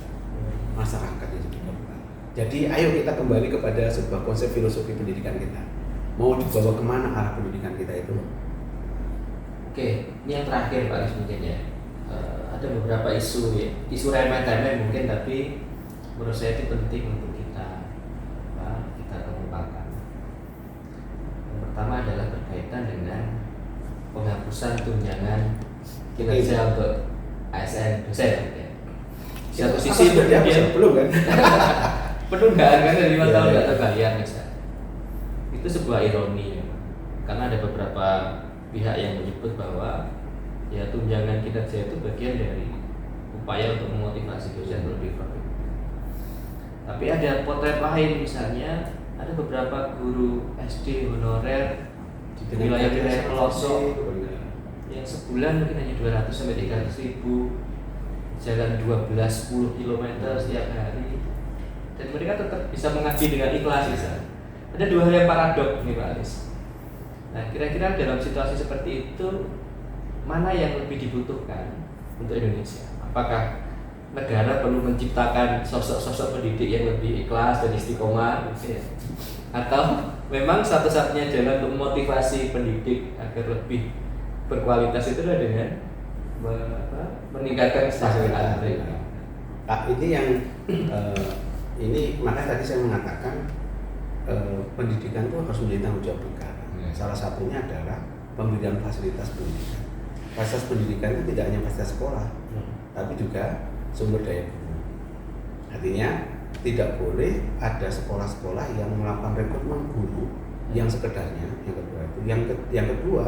masyarakat yang jadi korban. Jadi ayo kita kembali kepada sebuah konsep filosofi pendidikan kita. Mau dibawa kemana arah pendidikan kita itu? Oke, ini yang terakhir Pak Aris mungkin ya. Ada beberapa isu ya, isu remeh-temeh mungkin, tapi menurut saya itu penting untuk kita kemukakan. Yang pertama adalah berkaitan dengan penghapusan tunjangan kinerja untuk ASN dosen. Ya. Di satu sisi kemudian belum kan? penundaan kan dari 5 tahun Ya. nggak terbayar misalnya. Itu sebuah ironi ya. Karena ada beberapa pihak yang menyebut bahwa ya tunjangan kinerja itu bagian dari upaya untuk memotivasi dosen lebih produktif. Tapi ada potret lain, misalnya ada beberapa guru SD honorer di wilayah-wilayah pelosok yang sebulan mungkin hanya 200 sampai 300 ribu, jalan 12-10 km setiap hari, dan mereka tetap bisa mengabdi dengan ikhlas misalnya. Ada dua hal yang paradok nih Pak Aris. Nah, kira-kira dalam situasi seperti itu mana yang lebih dibutuhkan untuk Indonesia? Apakah negara perlu menciptakan sosok-sosok pendidik yang lebih ikhlas dan istiqomah, gitu ya? Atau memang satu-satunya jalan untuk memotivasi pendidik agar lebih berkualitas itu adalah dengan meningkatkan kesejahteraan mereka? Pak, ini yang ini makanya tadi saya mengatakan pendidikan itu harus menjadi tanggung jawab negara. Salah satunya adalah pemberian fasilitas pendidikan. Fasilitas pendidikan itu tidak hanya fasilitas sekolah, tapi juga sumber daya guru. Artinya tidak boleh ada sekolah-sekolah yang melakukan rekrutmen guru yang sekedarnya. Yang kedua itu, yang kedua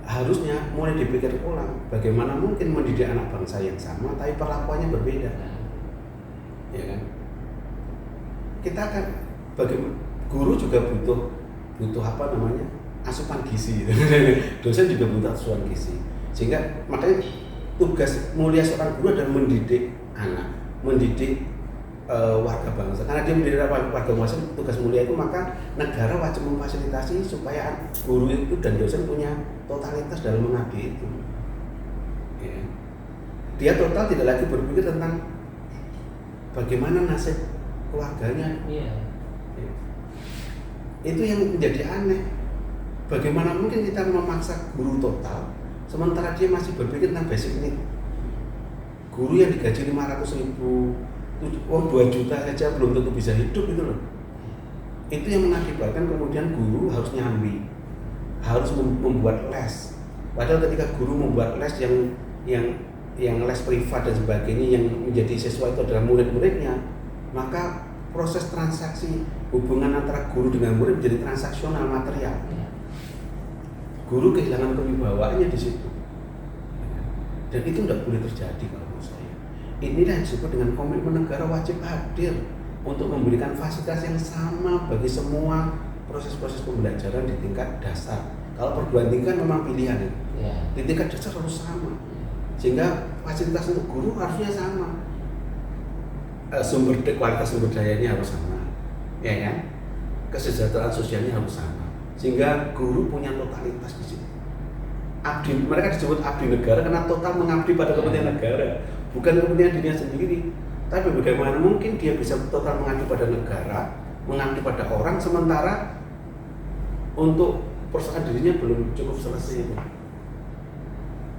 harusnya mulai dipikir ulang bagaimana mungkin mendidik anak bangsa yang sama tapi perlakuannya berbeda, ya kan? Kita akan bagaimana guru juga butuh apa namanya asupan gizi, dosen juga butuh asupan gizi. Sehingga makanya tugas mulia seorang guru adalah mendidik anak, mendidik warga bangsa. Karena dia mendidik warga bangsa, tugas mulia itu, maka negara wajib memfasilitasi supaya guru itu dan dosen punya totalitas dalam mengabdi itu. Ya. Dia total tidak lagi berpikir tentang bagaimana nasib keluarganya. Iya. Ya. Itu yang menjadi aneh. Bagaimana mungkin kita memaksa guru total sementara dia masih berpikir tentang basic need. Guru yang digaji 500.000, uang 2 juta saja belum tentu bisa hidup itu loh. Itu yang mengakibatkan kemudian guru harus nyambi, harus membuat les. Padahal ketika guru membuat les yang les privat dan sebagainya, yang menjadi siswa itu adalah murid-muridnya, maka proses transaksi hubungan antara guru dengan murid menjadi transaksional material. Guru kehilangan kewibawaannya di situ, dan itu tidak boleh terjadi kalau menurut saya. Inilah yang disebut dengan komitmen negara wajib hadir untuk memberikan fasilitas yang sama bagi semua proses-proses pembelajaran di tingkat dasar. Kalau perguruan tinggi kan memang pilihan ya. Di tingkat dasar harus sama, sehingga fasilitas untuk guru harusnya sama, kualitas sumber dayanya harus sama, ya kan? Kesejahteraan sosialnya harus sama. Sehingga guru punya totalitas di situ. Abdi, mereka disebut abdi negara karena total mengabdi pada kepentingan negara, bukan kepentingan dirinya sendiri. Tapi bagaimana mungkin dia bisa total mengabdi pada negara, mengabdi pada orang, sementara untuk persoalan dirinya belum cukup selesai itu.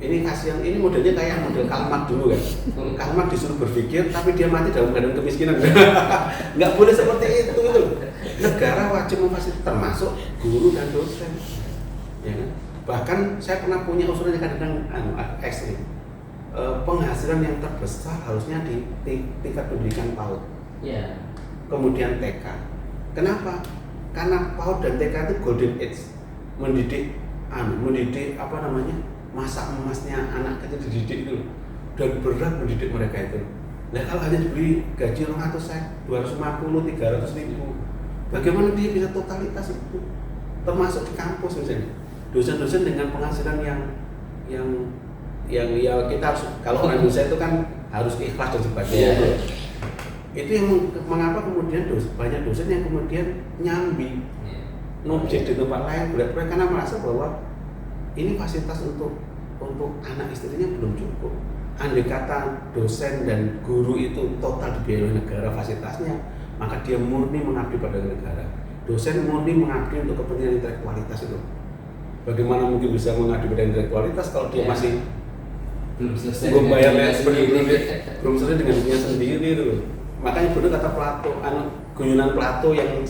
Ini kasihan, ini modelnya kayak model Karl Marx dulu kan. Karl Marx disuruh berpikir, tapi dia mati dalam keadaan kemiskinan. Nggak boleh seperti itu. Negara wajib memfasilitasi, termasuk guru dan dosen. Ya kan? Bahkan saya pernah punya usulan yang kadang-kadang ekstrim. penghasilan yang terbesar harusnya di tingkat pendidikan PAUD, Ya. kemudian TK. Kenapa? Karena PAUD dan TK itu golden age, mendidik masa emasnya anak kecil dididik itu, dan berat mendidik mereka itu. Nah kalau hanya diberi gaji 250, 300 ribu, bagaimana dia bisa totalitas itu? Termasuk di kampus misalnya, dosen-dosen dengan penghasilan yang ya kita harus, kalau orang dosen itu kan harus ikhlas dan sebagainya. Yeah. Itu yang mengapa kemudian banyak dosen yang kemudian nyambi ngobjek di tempat lain karena merasa bahwa ini fasilitas untuk anak istrinya belum cukup. Andai kata dosen dan guru itu total dibiayai negara fasilitasnya, maka dia murni mengabdi pada negara. Dosen murni mengabdi untuk kepentingan intelektualitas itu. Bagaimana mungkin bisa mengabdi pada intelektualitas kalau dia masih belum selesai belum selesai dengan dirinya sendiri itu loh. Makanya benar kata Plato, guyonan Plato yang ini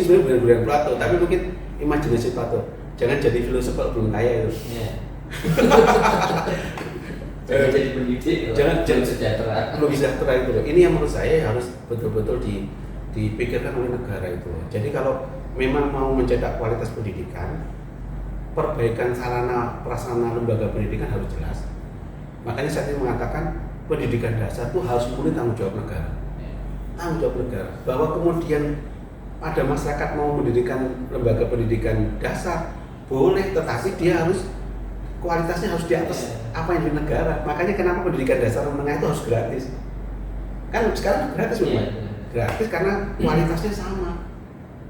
sebenarnya bukan Plato, tapi mungkin imajinasi Plato. Jangan jadi filosof kalau belum kaya itu. Jangan jadi pendidik, jangan sejahtera. Belum sejahtera itu loh. Ini yang menurut saya harus betul-betul dipikirkan oleh negara itu loh. Jadi kalau memang mau mencetak kualitas pendidikan, perbaikan sarana prasarana lembaga pendidikan harus jelas. Makanya saya mengatakan pendidikan dasar itu harus murni tanggung jawab negara. Tanggung jawab negara. Bahwa kemudian ada masyarakat mau mendirikan lembaga pendidikan dasar boleh, tetapi dia harus kualitasnya harus di atas apa yang di negara. Makanya kenapa pendidikan dasar menengah itu harus gratis. Kan sekarang gratis memang. Gratis karena kualitasnya sama.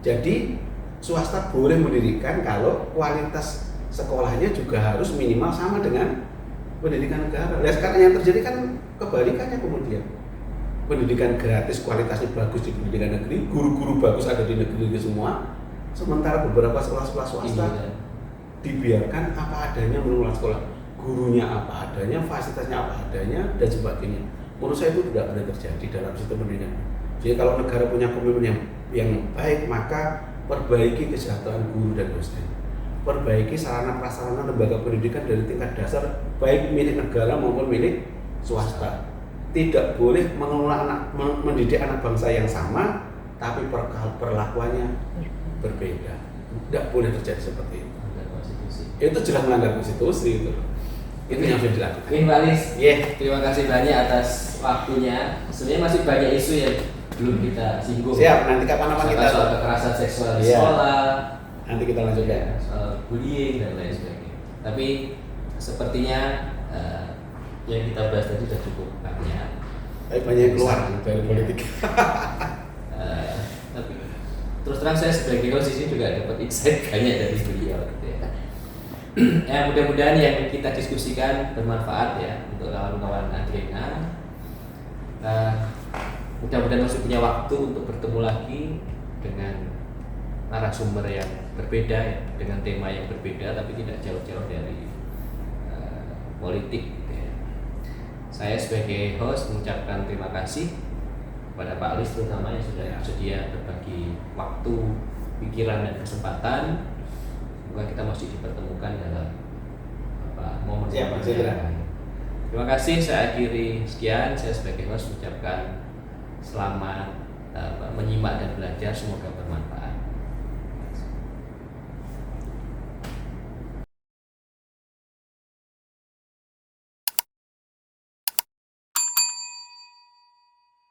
Jadi swasta boleh mendirikan kalau kualitas sekolahnya juga harus minimal sama dengan pendidikan negara. Nah sekarang yang terjadi kan kebalikannya kemudian. Pendidikan gratis kualitasnya bagus di pendidikan negeri, guru-guru bagus ada di negeri itu semua. Sementara beberapa sekolah-sekolah swasta dibiarkan apa adanya mengelola sekolah. Gurunya apa adanya, fasilitasnya apa adanya dan sebagainya. Menurut saya itu tidak boleh terjadi dalam sistem pendidikan. Jadi kalau negara punya komitmen yang baik, maka perbaiki kesejahteraan guru dan dosen. Perbaiki sarana prasarana lembaga pendidikan dari tingkat dasar baik milik negara maupun milik swasta. Tidak boleh mendidik anak bangsa yang sama tapi perlakuannya berbeda. Tidak boleh terjadi seperti itu. Itu jelas melanggar konstitusi itu. Itu yang harus dilakukan. Pak Alis, terima kasih banyak atas waktunya. Sebenarnya masih banyak isu yang belum kita singgung. Siap, nanti kapan-kapan kita soal kekerasan seksual di sekolah. Nanti kita lanjutkan. Soal bullying dan lain sebagainya. Tapi sepertinya yang kita bahas tadi sudah cukup banyak. Tapi banyak keluar dari politik. Tapi terus terang saya sebagai host di sini juga dapat insight banyak dari beliau gitu ya. Ya mudah-mudahan yang kita diskusikan bermanfaat ya untuk kawan-kawan Adrena. Mudah-mudahan masih punya waktu untuk bertemu lagi dengan narasumber yang berbeda ya, dengan tema yang berbeda tapi tidak jauh-jauh dari politik gitu ya. Saya sebagai host mengucapkan terima kasih kepada Pak Alis terutama yang sudah bersedia berbagi waktu, pikiran dan kesempatan. Semoga kita masih dipertemukan dalam momen yang lain. Terima kasih, saya akhiri sekian. Saya sebagai host mengucapkan selamat menyimak dan belajar, semoga bermanfaat.